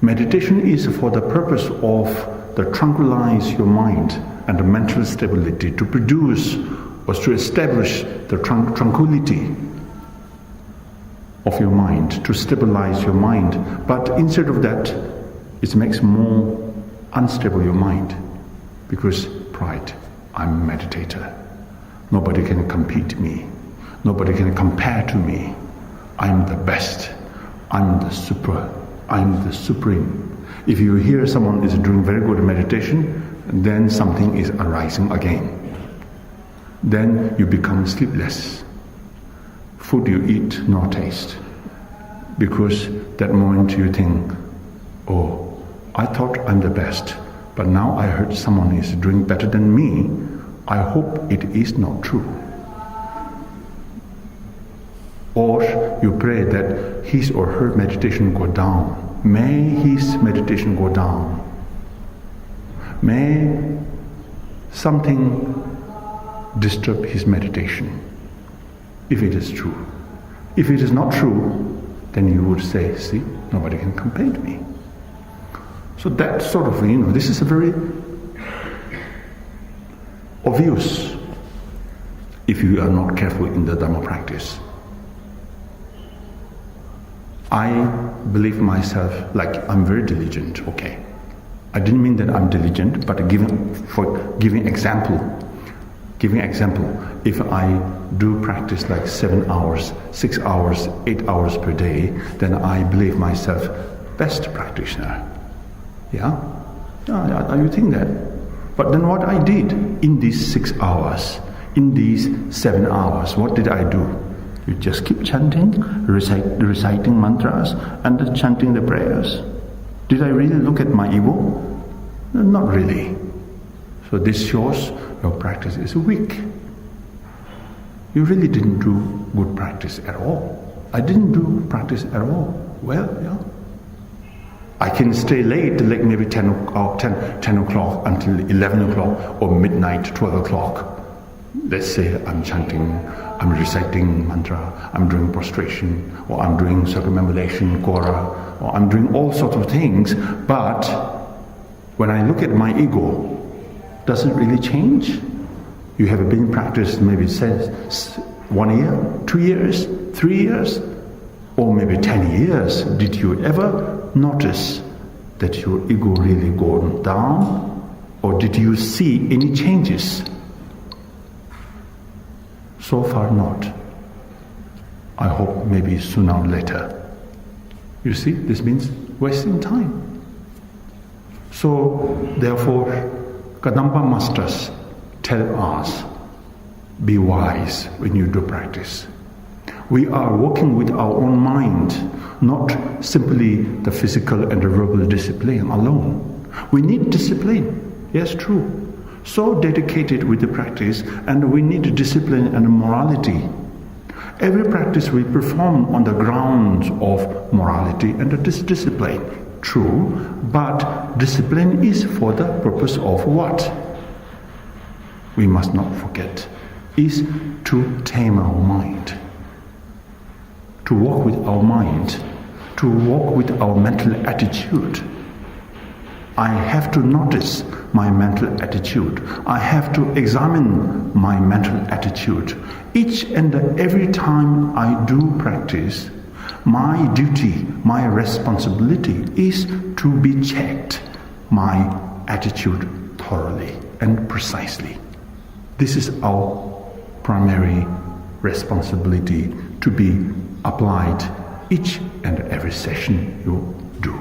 meditation is for the purpose of to tranquilize your mind and the mental stability, to produce or to establish the tranquility of your mind, to stabilize your mind. But instead of that, it makes more unstable your mind, because pride, I'm a meditator, nobody can compete me, nobody can compare to me, I'm the best, I'm the supreme. If you hear someone is doing very good meditation, then something is arising again. Then you become sleepless. Food you eat, no taste. Because that moment you think, oh, I thought I'm the best, but now I heard someone is doing better than me. I hope it is not true. Or you pray that his or her meditation go down. May his meditation go down. May something disturb his meditation, if it is true. If it is not true, then you would say, see, nobody can compare to me. So that sort of, this is a very obvious if you are not careful in the Dhamma practice. I believe myself like I'm very diligent, okay. I didn't mean that I'm diligent, but giving example, if I do practice like 7 hours, 6 hours, 8 hours per day, then I believe myself best practitioner. Yeah, you think that. But then what I did in these 6 hours, in these 7 hours, what did I do? You just keep chanting, reciting mantras, and chanting the prayers. Did I really look at my ego? No, not really. So this shows your practice is weak. You really didn't do good practice at all. I didn't do practice at all. Well, yeah. I can stay late, like maybe 10 o'clock until 11 o'clock or midnight, 12 o'clock. Let's say I'm chanting, I'm reciting mantra, I'm doing prostration, or I'm doing circumambulation, kora, or I'm doing all sorts of things, but when I look at my ego, does it really change? You have been practiced maybe 1 year, 2 years, 3 years, or maybe 10 years. Did you ever notice that your ego really gone down? Or did you see any changes? So far not. I hope maybe sooner or later. You see, this means wasting time. So therefore, Kadampa masters tell us, be wise when you do practice. We are working with our own mind, not simply the physical and the verbal discipline alone. We need discipline, yes, true. So dedicated with the practice, and we need discipline and morality. Every practice we perform on the grounds of morality and discipline, true, but discipline is for the purpose of what? We must not forget, is to tame our mind, to walk with our mind, to walk with our mental attitude. I have to notice my mental attitude. I have to examine my mental attitude. Each and every time I do practice, my duty, my responsibility is to be checked, my attitude thoroughly and precisely. This is our primary responsibility to be applied each and every session you do.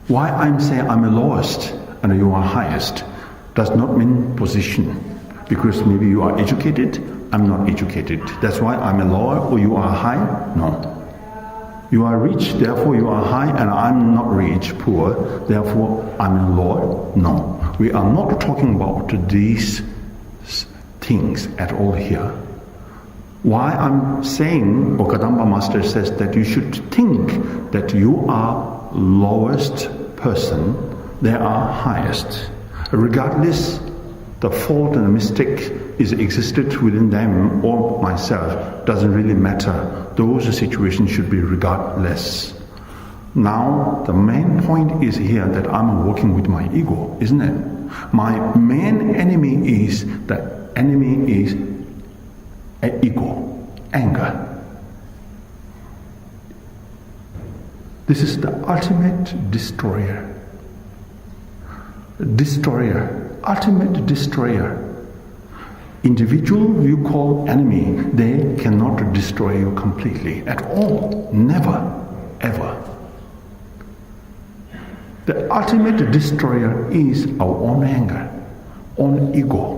Why I'm saying I'm a lowest and you are highest does not mean position, because maybe you are educated, I'm not educated. That's why I'm a lower or you are high? No. You are rich, therefore you are high, and I'm not rich, poor, therefore I'm a lower? No. We are not talking about these things at all here. Why I'm saying, or Kadampa Master says that you should think that you are lowest person, they are highest. Regardless the fault and the mistake is existed within them or myself, doesn't really matter. Those situations should be regardless. Now the main point is here that I'm working with my ego, isn't it? My main enemy is ego, anger. This is the ultimate destroyer. Ultimate destroyer. Individual you call enemy, they cannot destroy you completely at all. Never, ever. The ultimate destroyer is our own anger, own ego,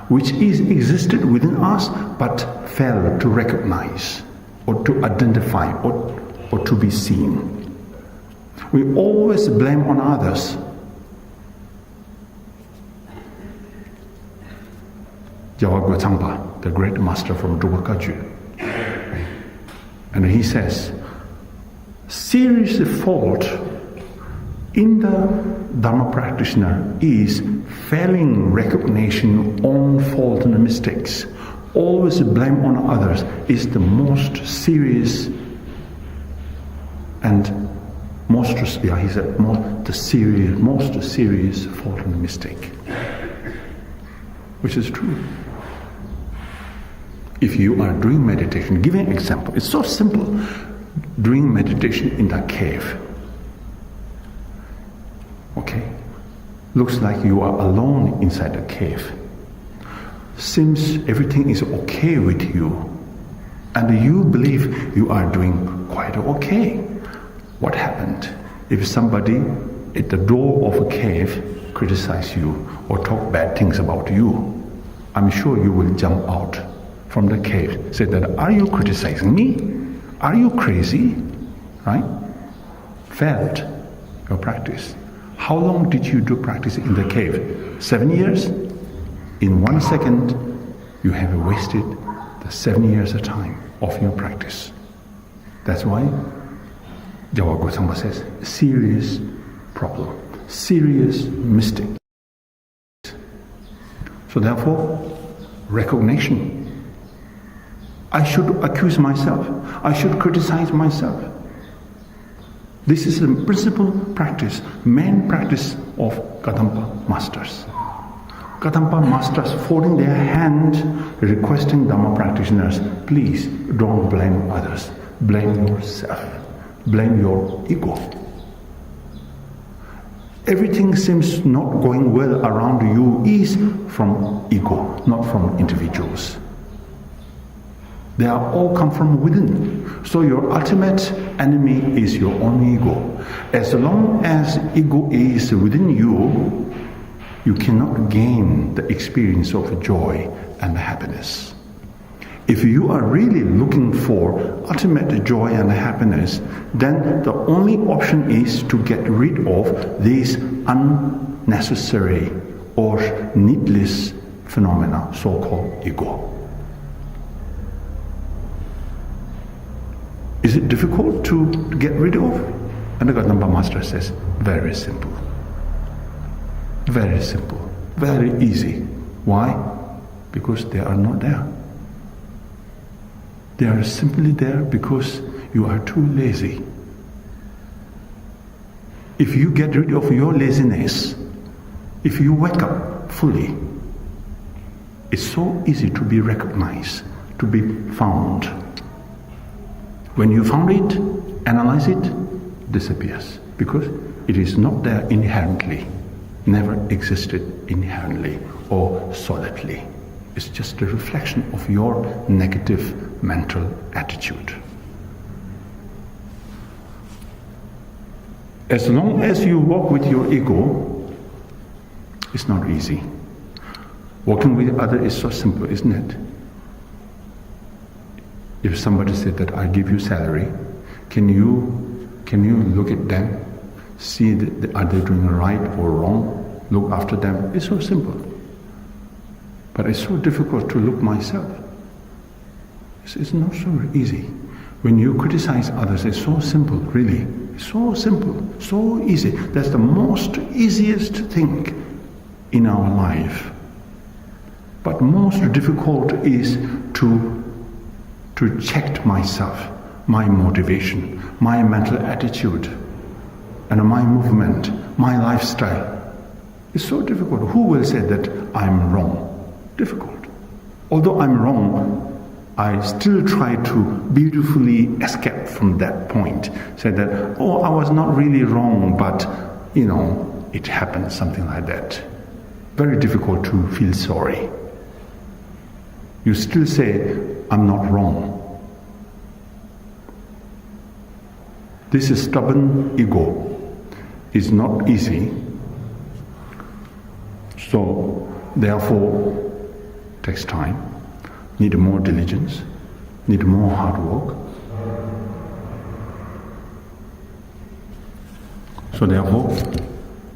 which is existed within us but failed to recognize or to identify or to be seen. We always blame on others. Jawagwa Tsangpa, the great master from Drupal Kagyu, and he says, serious fault in the Dharma practitioner is failing recognition on fault and mistakes. Always blame on others is the most serious and most serious fault and mistake, which is true. If you are doing meditation, give an example. It's so simple. Doing meditation in the cave. Okay? Looks like you are alone inside the cave. Seems everything is okay with you, and you believe you are doing quite okay. What happened? If somebody at the door of a cave criticize you or talk bad things about you, I'm sure you will jump out from the cave, say that, are you criticizing me? Are you crazy? Right? Failed your practice. How long did you do practice in the cave? 7 years? In 1 second, you have wasted the 7 years of time of your practice. That's why Jawa Gosangpa says, serious problem, serious mistake. So therefore, recognition. I should accuse myself. I should criticize myself. This is the principal practice, main practice of Kadampa masters. Kadampa masters folding their hand, requesting Dhamma practitioners, please don't blame others. Blame yourself. Blame your ego. Everything seems not going well around you is from ego, not from individuals. They are all come from within. So your ultimate enemy is your own ego. As long as ego is within you, you cannot gain the experience of joy and happiness. If you are really looking for ultimate joy and happiness, then the only option is to get rid of these unnecessary or needless phenomena, so-called ego. Is it difficult to get rid of? And the Kadampa master says, very simple. Very simple. Very easy. Why? Because they are not there. They are simply there because you are too lazy. If you get rid of your laziness, if you wake up fully, it's so easy to be recognized, to be found. When you found it, analyze it, disappears because it is not there inherently, never existed inherently or solidly. It's just a reflection of your negative mental attitude. As long as you walk with your ego, it's not easy. Walking with others is so simple, isn't it? If somebody said that I give you salary, can you look at them, see that, are they doing right or wrong, look after them? It's so simple. But it's so difficult to look myself. It's not so easy. When you criticize others, it's so simple, really. It's so simple, so easy. That's the most easiest thing in our life. But most difficult is to check myself, my motivation, my mental attitude, and my movement, my lifestyle. It's so difficult. Who will say that I'm wrong? Difficult. Although I'm wrong, I still try to beautifully escape from that point. Say that, oh, I was not really wrong, but, it happened, something like that. Very difficult to feel sorry. You still say, I'm not wrong. This is stubborn ego. It's not easy. So, therefore, takes time, need more diligence, need more hard work. So therefore,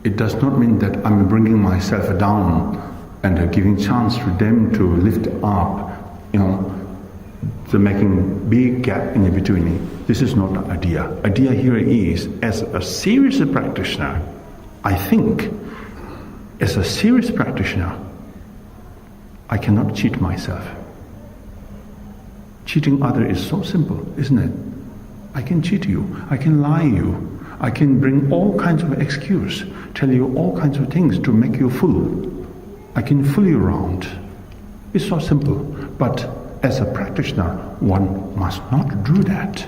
it does not mean that I'm bringing myself down and giving chance to them to lift up, to making big gap in between. This is not the idea. Idea here is, as a serious practitioner, I think, as a serious practitioner, I cannot cheat myself. Cheating others is so simple, isn't it? I can cheat you, I can lie you, I can bring all kinds of excuse, tell you all kinds of things to make you fool. I can fool you around. It's so simple. But as a practitioner, one must not do that.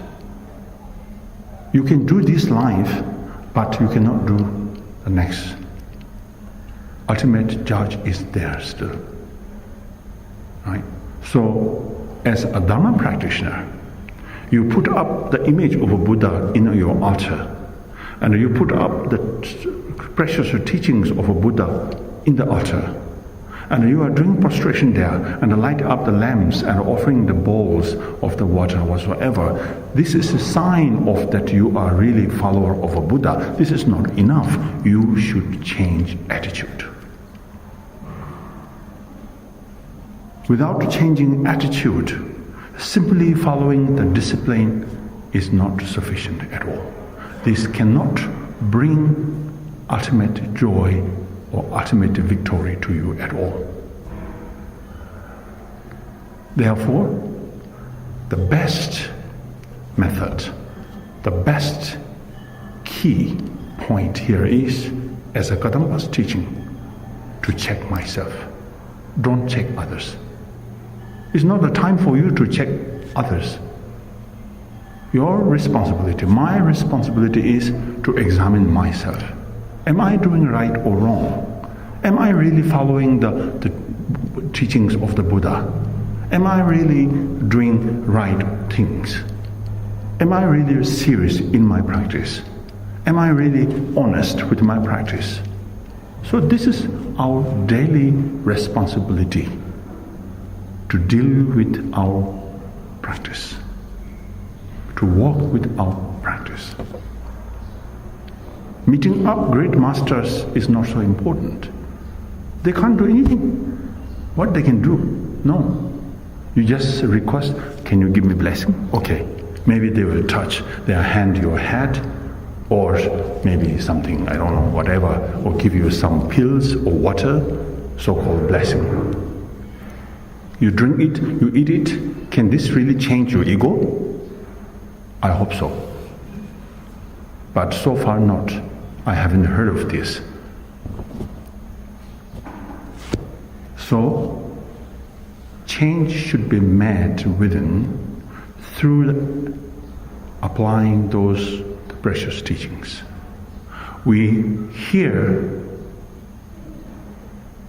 You can do this life, but you cannot do the next. Ultimate judge is there still. Right? So, as a Dharma practitioner, you put up the image of a Buddha in your altar, and you put up the precious teachings of a Buddha in the altar, and you are doing prostration there, and light up the lamps and offering the bowls of the water whatsoever. This is a sign of that you are really follower of a Buddha. This is not enough. You should change attitude. Without changing attitude, simply following the discipline is not sufficient at all. This cannot bring ultimate joy or ultimate victory to you at all. Therefore, the best method, the best key point here is, as a Kadamba's teaching, to check myself. Don't check others. It's not the time for you to check others. Your responsibility, my responsibility is to examine myself. Am I doing right or wrong? Am I really following the teachings of the Buddha? Am I really doing right things? Am I really serious in my practice? Am I really honest with my practice? So this is our daily responsibility, to deal with our practice, to walk with our practice. Meeting up great masters is not so important. They can't do anything. What they can do? No. You just request, can you give me blessing? Okay. Maybe they will touch their hand your head, or maybe something, I don't know, whatever, or give you some pills or water, so-called blessing. You drink it, you eat it. Can this really change your ego? I hope so. But so far not. I haven't heard of this. So, change should be made within through applying those precious teachings. We hear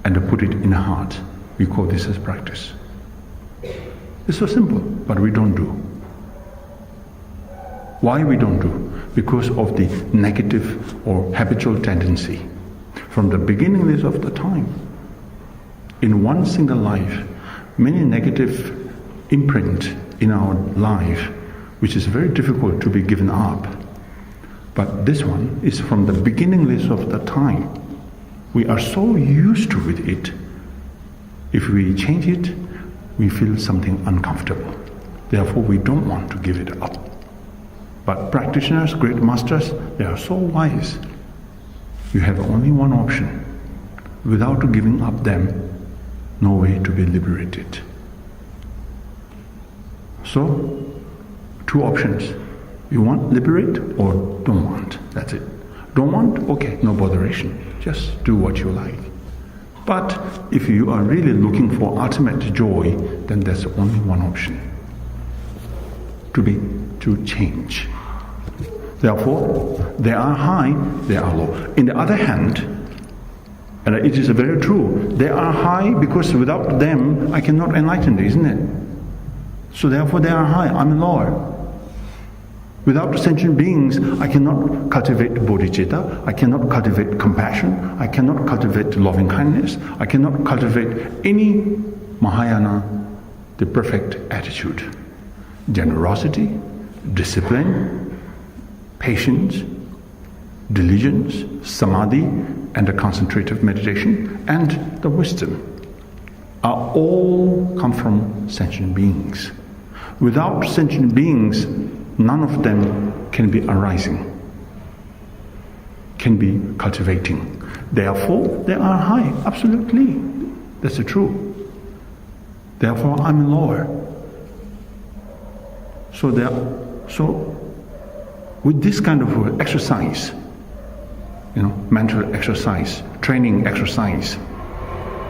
and put it in the heart. We call this as practice. It's so simple, but we don't do. Why we don't do? Because of the negative or habitual tendency. From the beginning of the time, in one single life, many negative imprint in our life, which is very difficult to be given up. But this one is from the beginning of the time. We are so used to with it. If we change it, we feel something uncomfortable. Therefore, we don't want to give it up. But practitioners, great masters, they are so wise. You have only one option. Without giving up them, no way to be liberated. So, two options. You want liberate or don't want. That's it. Don't want? Okay, no botheration. Just do what you like. But if you are really looking for ultimate joy, then there's only one option. To change. Therefore, they are high, they are low. In the other hand, and it is very true, they are high because without them I cannot enlighten, isn't it? So therefore they are high, I'm lower. Without sentient beings, I cannot cultivate bodhicitta, I cannot cultivate compassion, I cannot cultivate loving kindness, I cannot cultivate any Mahayana, the perfect attitude. Generosity, discipline, patience, diligence, samadhi, and the concentrative meditation, and the wisdom are all come from sentient beings. Without sentient beings, none of them can be arising, can be cultivating. Therefore, they are high, absolutely. That's the truth. Therefore, I'm lower. So with this kind of exercise, mental exercise, training exercise,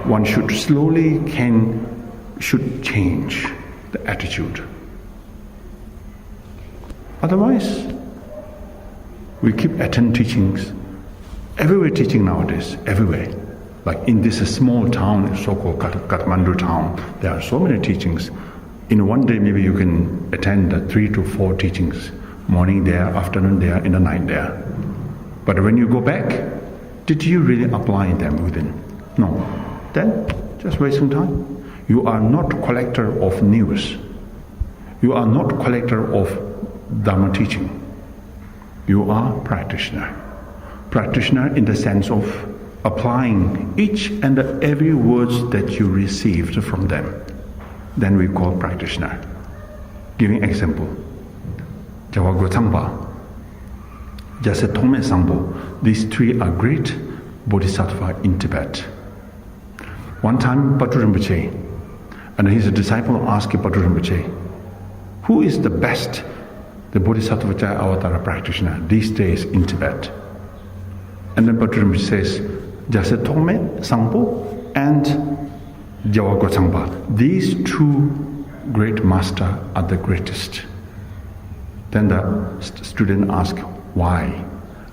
one should should change the attitude. Otherwise, we keep attend teachings, everywhere teaching nowadays, everywhere. Like in this small town, so-called Kathmandu town, there are so many teachings. In one day, maybe you can attend 3 to 4 teachings. Morning there, afternoon there, in the night there. But when you go back, did you really apply them within? No. Then, just wasting time. You are not collector of news. You are not collector of Dharma teaching. You are practitioner. Practitioner in the sense of applying each and every words that you received from them. Then we call practitioner. Giving example. Jawago Tangpa. Jase Tome Sangpo. These three are great bodhisattva in Tibet. One time, Patu Rinpoche and his disciple asked Patu Rinpoche, who is the best, the Bodhisattva Avatara practitioner these days in Tibet? And then Patu Rinpoche says, Jase Tome Sangpo and Jawa Gotsangpa. These two great masters are the greatest. Then the student asked, why?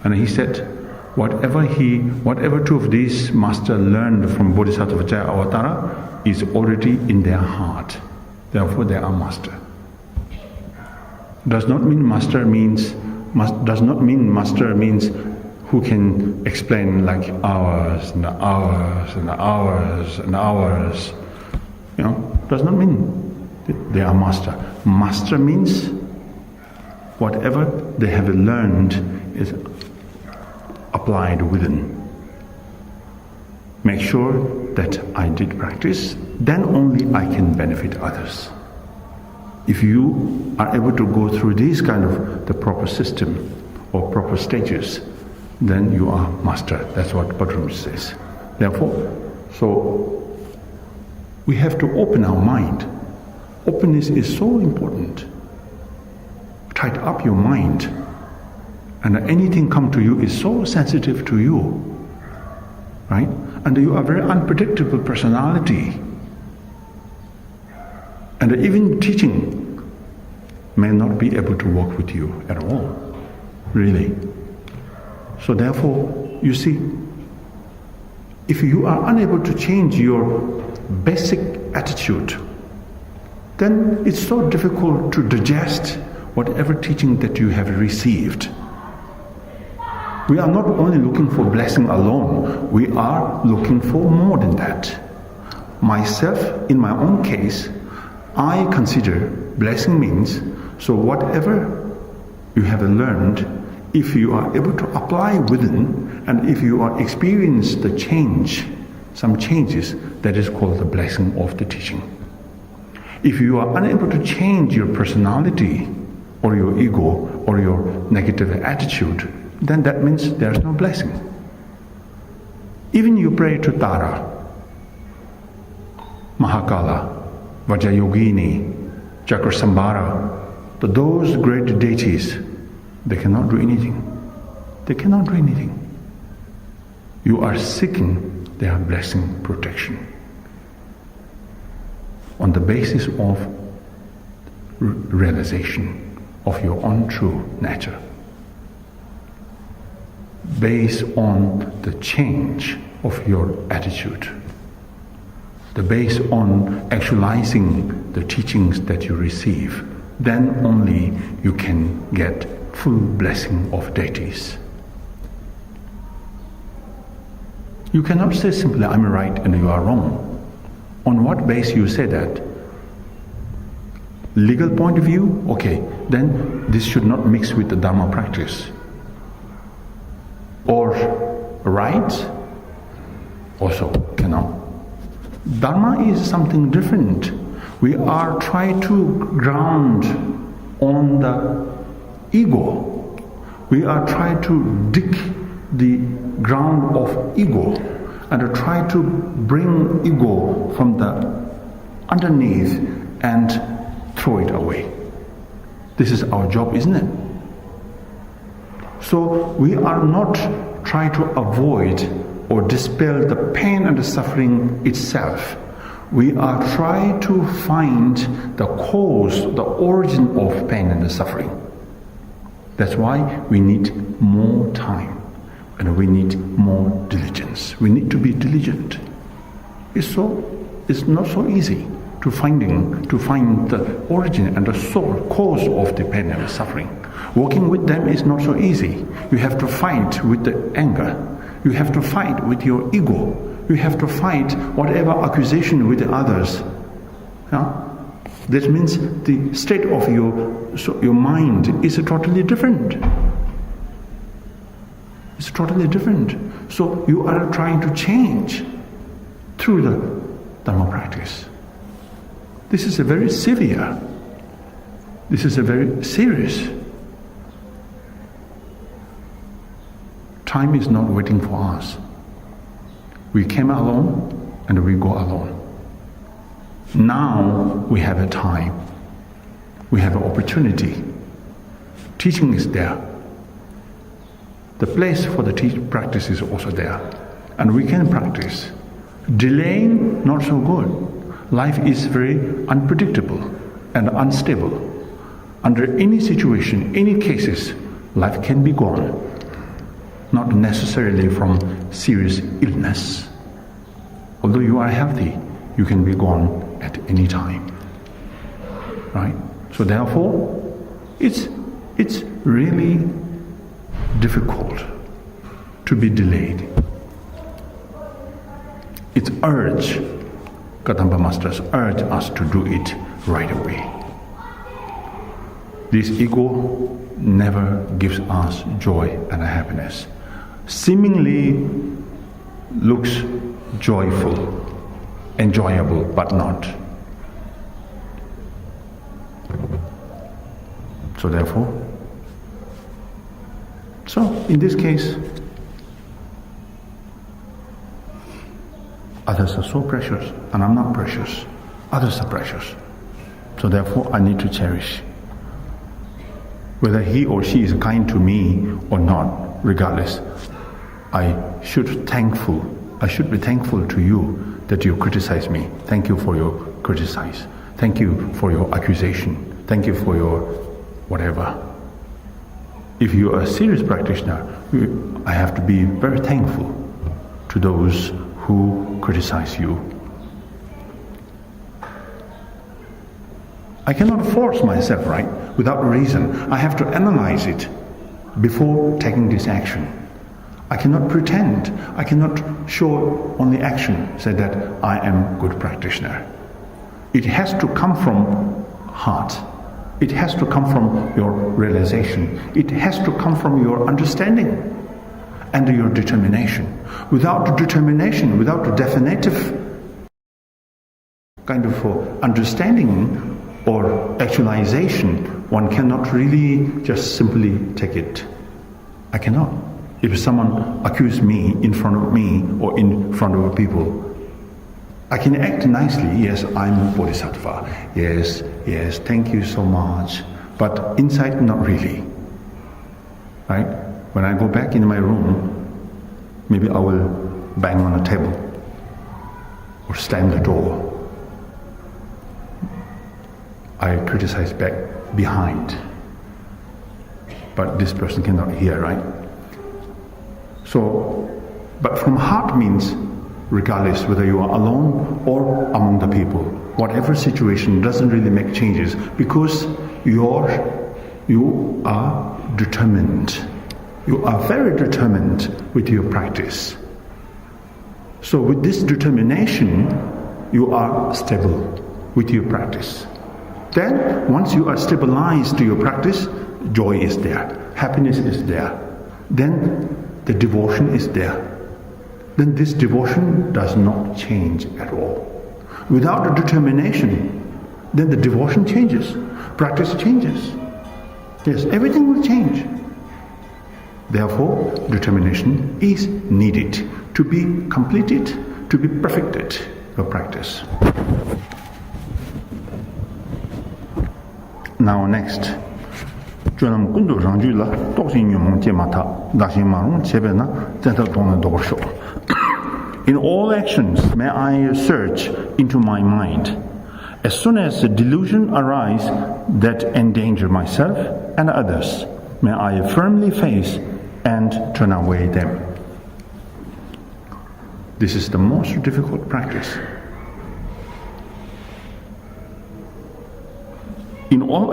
And he said, whatever two of these masters learned from Bodhisattva Avatara is already in their heart. Therefore they are master. Does not mean master means who can explain like hours and hours and hours and hours. Does not mean they are master. Master means whatever they have learned is applied within. Make sure that I did practice, then only I can benefit others. If you are able to go through these kind of the proper system or proper stages, then you are master. That's what Patu says. Therefore, so we have to open our mind. Openness is so important. Tighten up your mind, and anything come to you is so sensitive to you, right? And you are a very unpredictable personality. And even teaching may not be able to work with you at all, really. So therefore, you see, if you are unable to change your basic attitude, then it's so difficult to digest whatever teaching that you have received. We are not only looking for blessing alone, we are looking for more than that. Myself, in my own case, I consider blessing means, so whatever you have learned, if you are able to apply within, and if you are experience the change, some changes, that is called the blessing of the teaching. If you are unable to change your personality, or your ego, or your negative attitude, then that means there is no blessing. Even you pray to Tara, Mahakala, Vajrayogini, Chakrasambhara, to those great deities, they cannot do anything. They cannot do anything. You are seeking their blessing, protection, on the basis of realization of your own true nature, based on the change of your attitude, based on actualizing the teachings that you receive, then only you can get full blessing of deities. You cannot say simply, I'm right and you are wrong. On what basis you say that? Legal point of view? Okay, then this should not mix with the Dharma practice. Or right? Also cannot. Dharma is something different. We are trying to ground on the ego. We are trying to dig the ground of ego and try to bring ego from the underneath and throw it away. This is our job, isn't it? So we are not trying to avoid or dispel the pain and the suffering itself. We are trying to find the cause, the origin of pain and the suffering. That's why we need more time and we need more diligence. We need to be diligent. It's not so easy to find the origin and the source, cause of the pain and the suffering. Working with them is not so easy. You have to fight with the anger. You have to fight with your ego. You have to fight whatever accusation with the others. Yeah? That means the state of your mind is totally different. It's totally different. So you are trying to change through the Dharma practice. This is a very severe. This is a very serious. Time is not waiting for us. We came alone and we go alone. Now we have a time. We have an opportunity. Teaching is there. The place for the practice is also there. And we can practice. Delaying, not so good. Life is very unpredictable and unstable. Under any situation, any cases, life can be gone. Not necessarily from serious illness. Although you are healthy, you can be gone at any time. Right? So therefore, it's really difficult to be delayed. It's Kadamba Masters urge us to do it right away. This ego never gives us joy and happiness. Seemingly looks joyful, enjoyable, but not. So therefore, in this case, others are so precious and I'm not precious. Others are precious. So therefore I need to cherish. Whether he or she is kind to me or not, regardless, I should be thankful to you that you criticize me. Thank you for your criticize. Thank you for your accusation. Thank you for your whatever. If you are a serious practitioner, I have to be very thankful to those who criticize you. I cannot force myself, right, without reason. I have to analyze it before taking this action. I cannot pretend, I cannot show on the action, say that I am a good practitioner. It has to come from heart. It has to come from your realization. It has to come from your understanding and your determination. Without determination, without a definitive kind of understanding or actualization, one cannot really just simply take it. I cannot. If someone accuses me in front of me or in front of people, I can act nicely, yes, I'm Bodhisattva, yes, thank you so much, but inside not really, right? When I go back in my room, maybe I will bang on a table or slam the door. I criticize back behind, but this person cannot hear, right? So, but from heart means regardless whether you are alone or among the people, whatever situation doesn't really make changes because you are determined. You are very determined with your practice. So with this determination, you are stable with your practice. Then once you are stabilized to your practice, joy is there, happiness is there. Then the devotion is there. Then this devotion does not change at all. Without a determination, then the devotion changes, practice changes. Yes, everything will change. Therefore, determination is needed to be completed, to be perfected, your practice. Now next. In all actions, may I search into my mind. As soon as the delusion arises that endanger myself and others, may I firmly face and turn away them. This is the most difficult practice. In all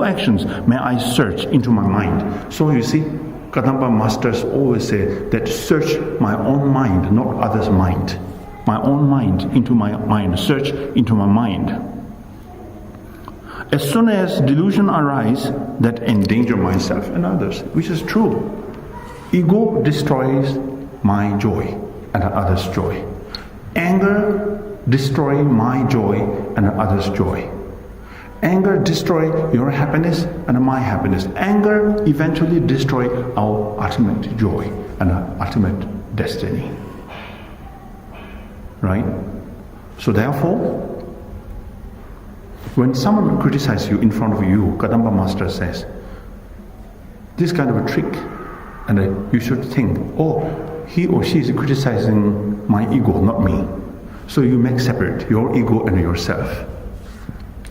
actions, may I search into my mind. So you see, Kadamba Masters always say that search my own mind, not others' mind. My own mind into my mind, search into my mind. As soon as delusion arises that endanger myself and others, which is true, ego destroys my joy and others' joy. Anger destroys my joy and others' joy. Anger destroys your happiness and my happiness. Anger eventually destroys our ultimate joy and our ultimate destiny. Right? So therefore, when someone criticizes you in front of you, Kadamba Master says, this kind of a trick, and you should think, oh, he or she is criticizing my ego, not me. So you make separate your ego and yourself.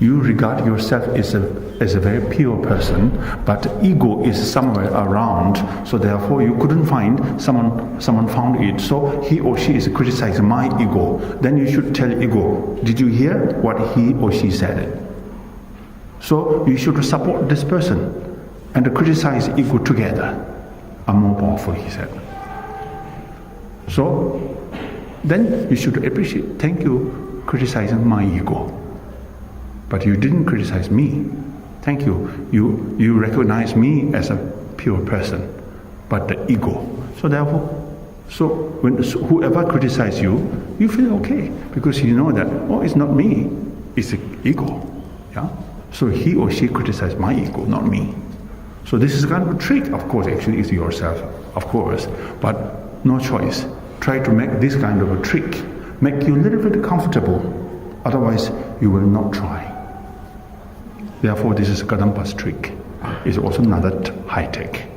You regard yourself as a very pure person, but ego is somewhere around, so therefore you couldn't find, someone found it, so he or she is criticizing my ego. Then you should tell ego, did you hear what he or she said? So you should support this person and criticize ego together. I'm more powerful, he said. So then you should appreciate, thank you criticizing my ego. But you didn't criticize me. Thank you. You recognize me as a pure person, but the ego. So therefore, when whoever criticizes you, you feel okay because you know that, oh, it's not me, it's the ego. Yeah. So he or she criticizes my ego, not me. So this is kind of a trick. Of course, actually, it's yourself, of course, but no choice. Try to make this kind of a trick, make you a little bit comfortable. Otherwise, you will not try. Therefore, this is Kadampa's trick. It's also another high tech.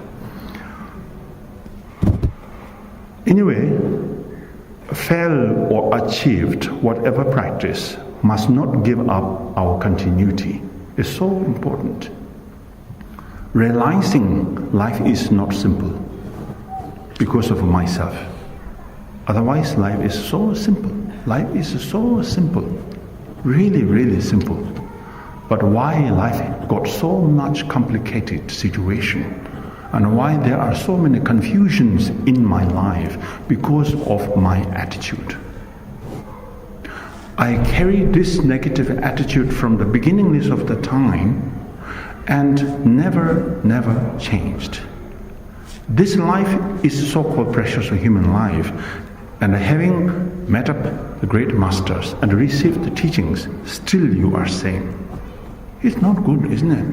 Anyway, failed or achieved whatever practice must not give up our continuity. It's so important. Realizing life is not simple because of myself. Otherwise, life is so simple. Life is so simple. Really, really simple. But why life got so much complicated situation, and why there are so many confusions in my life? Because of my attitude. I carry this negative attitude from the beginningness of the time and never changed. This life is so-called precious human life, and having met up the great masters and received the teachings, still you are saying, it's not good, isn't it?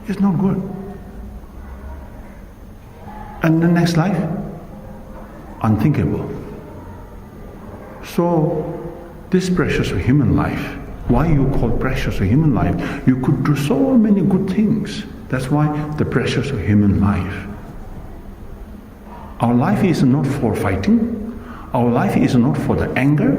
It's not good. And the next life? Unthinkable. So, this precious human life, why you call precious human life? You could do so many good things. That's why the precious human life. Our life is not for fighting. Our life is not for the anger.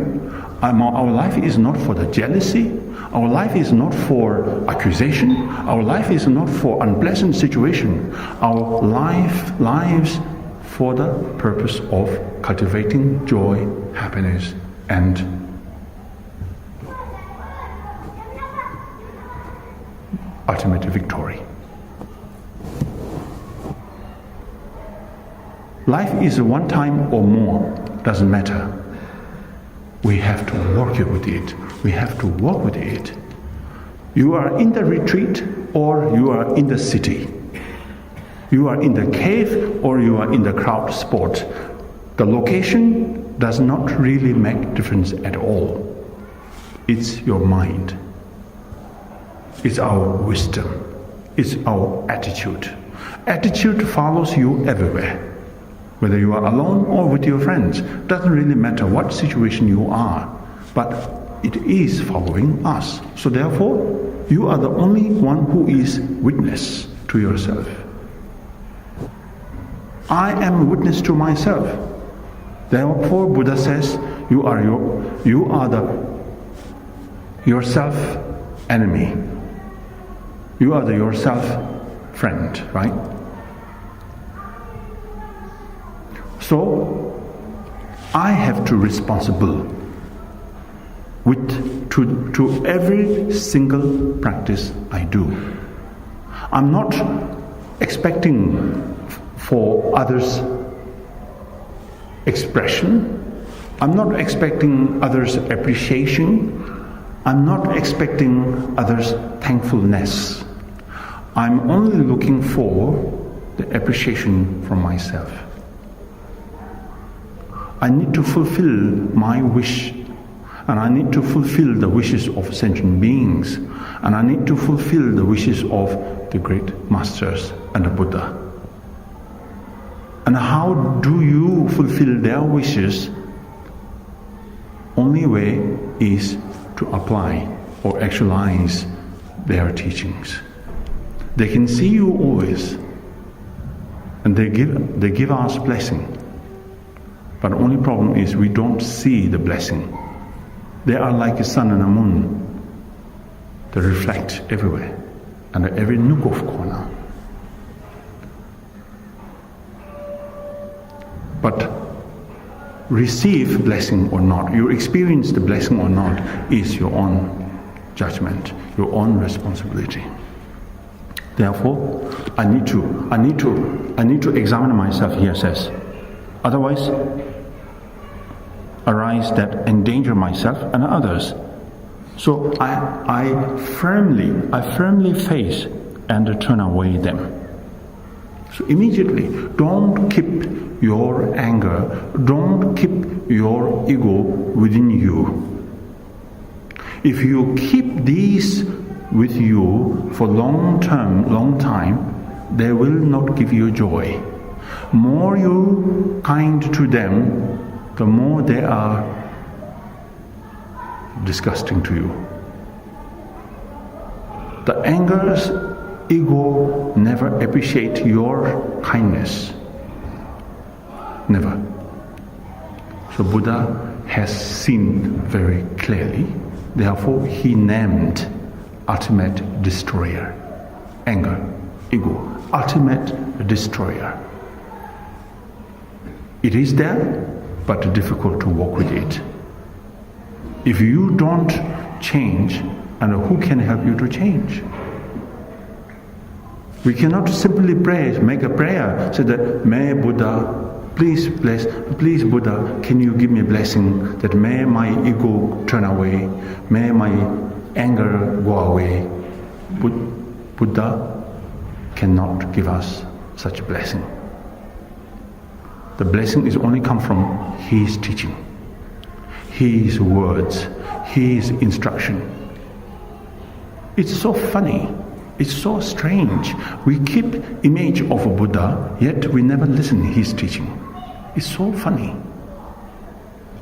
Our life is not for the jealousy. Our life is not for accusation. Our life is not for unpleasant situation. Our lives for the purpose of cultivating joy, happiness, and ultimate victory. Life is one time or more, doesn't matter. We have to work with it. We have to work with it. You are in the retreat or you are in the city. You are in the cave or you are in the crowd spot. The location does not really make difference at all. It's your mind. It's our wisdom. It's our attitude. Attitude follows you everywhere. Whether you are alone or with your friends, doesn't really matter what situation you are, but it is following us. So therefore, you are the only one who is witness to yourself. I am witness to myself. Therefore, Buddha says, you are yourself enemy. You are the yourself friend, right? So, I have to responsible to every single practice I do. I'm not expecting for others' expression. I'm not expecting others' appreciation. I'm not expecting others' thankfulness. I'm only looking for the appreciation from myself. I need to fulfill my wish. And I need to fulfill the wishes of sentient beings. And I need to fulfill the wishes of the great masters and the Buddha. And how do you fulfill their wishes? Only way is to apply or actualize their teachings. They can see you always, and they give us blessing. But the only problem is we don't see the blessing. They are like a sun and a moon. They reflect everywhere and at every nook of corner. But receive blessing or not, you experience the blessing or not, is your own judgment, your own responsibility. Therefore, I need to examine myself, he says. Otherwise, arise that endanger myself and others. So I firmly face and turn away them. So immediately, don't keep your anger, don't keep your ego within you. If you keep these with you for long time, they will not give you joy. More you kind to them, the more they are disgusting to you. The anger's ego never appreciate your kindness. Never. So Buddha has seen very clearly. Therefore, he named ultimate destroyer. Anger, ego, ultimate destroyer. It is there, but difficult to walk with it. If you don't change, and who can help you to change? We cannot simply pray, make a prayer, say that, may Buddha, please Buddha, can you give me a blessing that may my ego turn away, may my anger go away. Buddha cannot give us such a blessing. The blessing is only come from his teaching, his words, his instruction. It's so funny, it's so strange. We keep image of a Buddha, yet we never listen his teaching. It's so funny,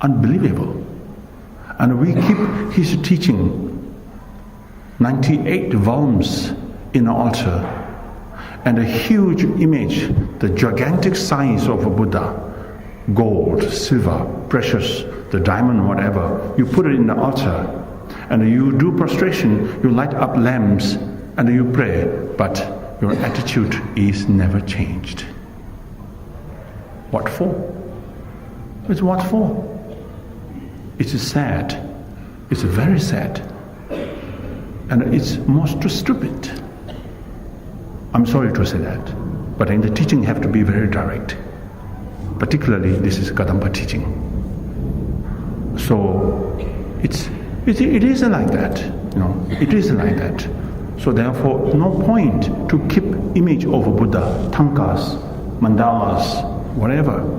unbelievable. And we keep his teaching, 98 volumes in the altar, and a huge image, the gigantic size of a Buddha, gold, silver, precious, the diamond, whatever, you put it in the altar, and you do prostration, you light up lamps, and you pray, but your attitude is never changed. What for? It's what for? It's sad. It's very sad. And it's most stupid. I'm sorry to say that, but in the teaching have to be very direct. Particularly, this is Kadampa teaching. So it isn't like that, it isn't like that. So therefore, no point to keep image of a Buddha, tankas, mandalas, whatever.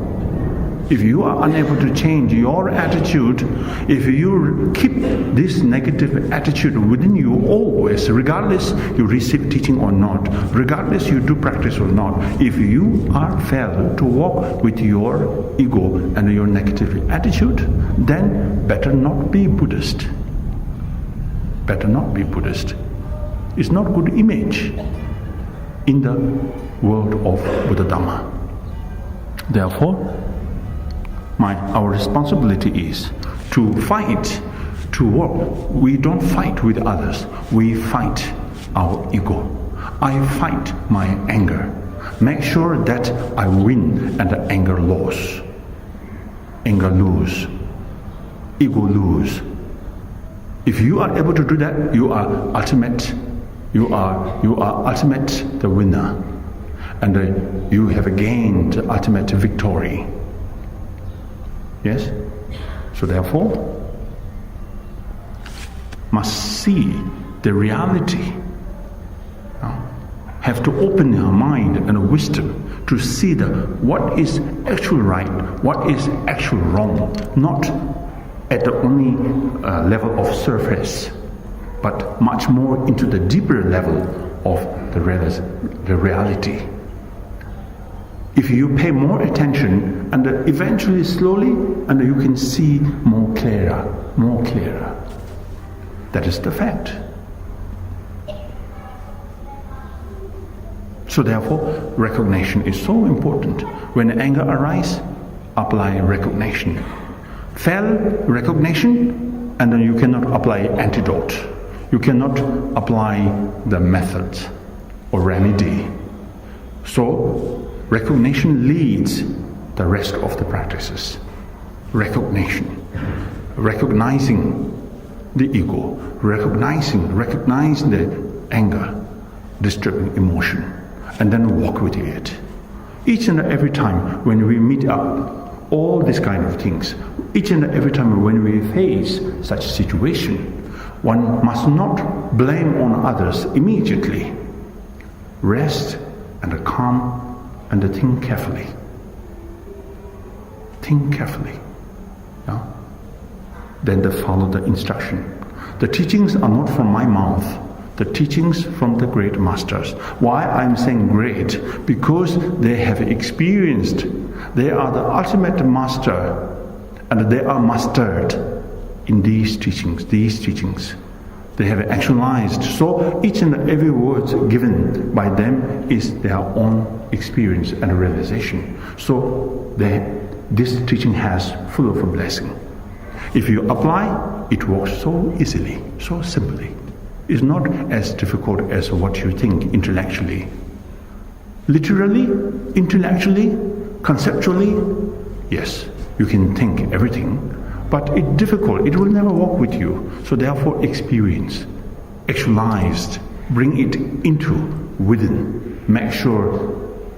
If you are unable to change your attitude, if you keep this negative attitude within you always, regardless you receive teaching or not, regardless you do practice or not, if you are failed to walk with your ego and your negative attitude, then better not be Buddhist. Better not be Buddhist. It's not good image in the world of Buddha Dhamma. Therefore, our responsibility is to fight, to work. We don't fight with others, we fight our ego. I fight my anger. Make sure that I win and the anger lose. Anger lose. Ego lose. If you are able to do that, you are ultimate. You are ultimate the winner. And you have gained ultimate victory. Yes? So therefore, must see the reality. Have to open your mind and wisdom to see what is actually right, what is actually wrong. Not at the only level of surface, but much more into the deeper level of the reality. If you pay more attention, and eventually slowly, and you can see more clearer. That is the fact. So therefore, recognition is so important. When anger arises, apply recognition. Fail recognition, and then you cannot apply antidote. You cannot apply the method or remedy. So recognition leads the rest of the practices. Recognition, recognizing the ego, recognizing the anger, disturbing emotion, and then walk with it. Each and every time when we meet up all these kind of things, each and every time when we face such situation, one must not blame on others immediately. Rest and calm and think carefully. Think carefully. Yeah? Then follow the instruction. The teachings are not from my mouth. The teachings from the great masters. Why I'm saying great? Because they have experienced. They are the ultimate master, and they are mastered in these teachings. They have actualized. So each and every word given by them is their own experience and realization. So this teaching has full of a blessing. If you apply, it works so easily, so simply. It's not as difficult as what you think intellectually. Literally, intellectually, conceptually, yes, you can think everything, but it's difficult. It will never work with you. So therefore, experience, actualized, bring it into, within. Make sure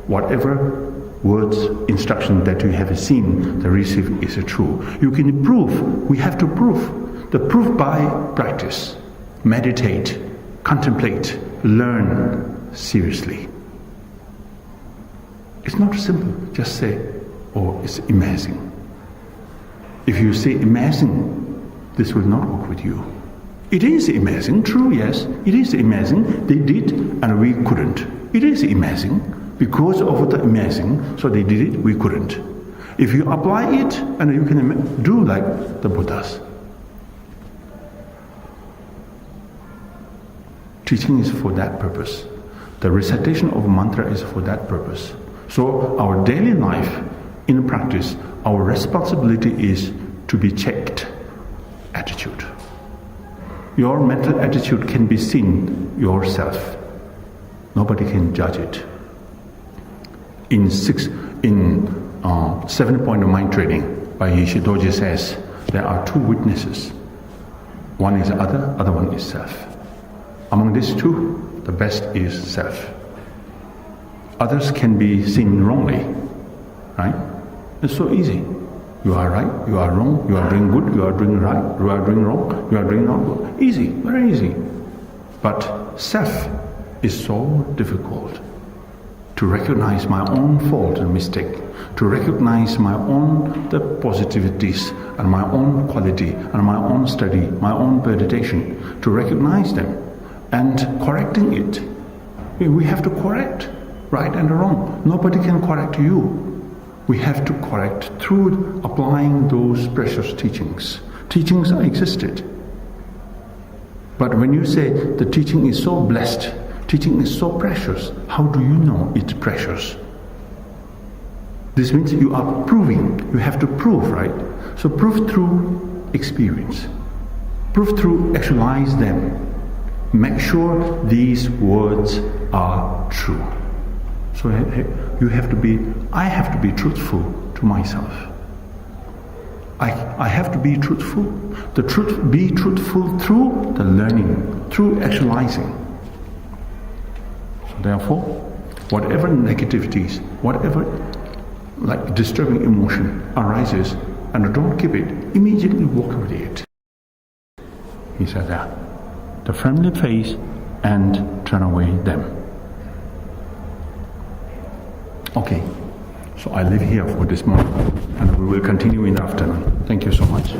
whatever words, instruction that you have seen, the receive is true. You can prove. We have to prove. The proof by practice. Meditate, contemplate, learn seriously. It's not simple. Just say, oh, it's amazing. If you say amazing, this will not work with you. It is amazing, true, yes. It is amazing. They did and we couldn't. It is amazing. Because of the amazing, so they did it, we couldn't. If you apply it, and you can do like the Buddhas. Teaching is for that purpose. The recitation of mantra is for that purpose. So our daily life, in practice, our responsibility is to be checked. Attitude. Your mental attitude can be seen yourself. Nobody can judge it. In 7-point mind training, by Yeshidoji says, there are two witnesses. One is other one is self. Among these two, the best is self. Others can be seen wrongly, right? It's so easy. You are right, you are wrong, you are doing good, you are doing right, you are doing wrong, you are doing not good. Easy, very easy. But self is so difficult. To recognize my own fault and mistake, to recognize my own the positivities and my own quality and my own study, my own meditation, to recognize them and correcting it. We have to correct right and wrong. Nobody can correct you. We have to correct through applying those precious teachings. Teachings existed. But when you say the teaching is so blessed, teaching is so precious, how do you know it's precious? This means you are proving. You have to prove, right? So prove through experience. Prove through actualize them. Make sure these words are true. So you have to be, I have to be truthful to myself. I have to be truthful. Be truthful through the learning, through actualizing. So therefore, whatever negativities, whatever like disturbing emotion arises, and don't keep it, immediately walk with it. He said that. The friendly face and turn away them. Okay, so I leave here for this morning and we will continue in the afternoon. Thank you so much.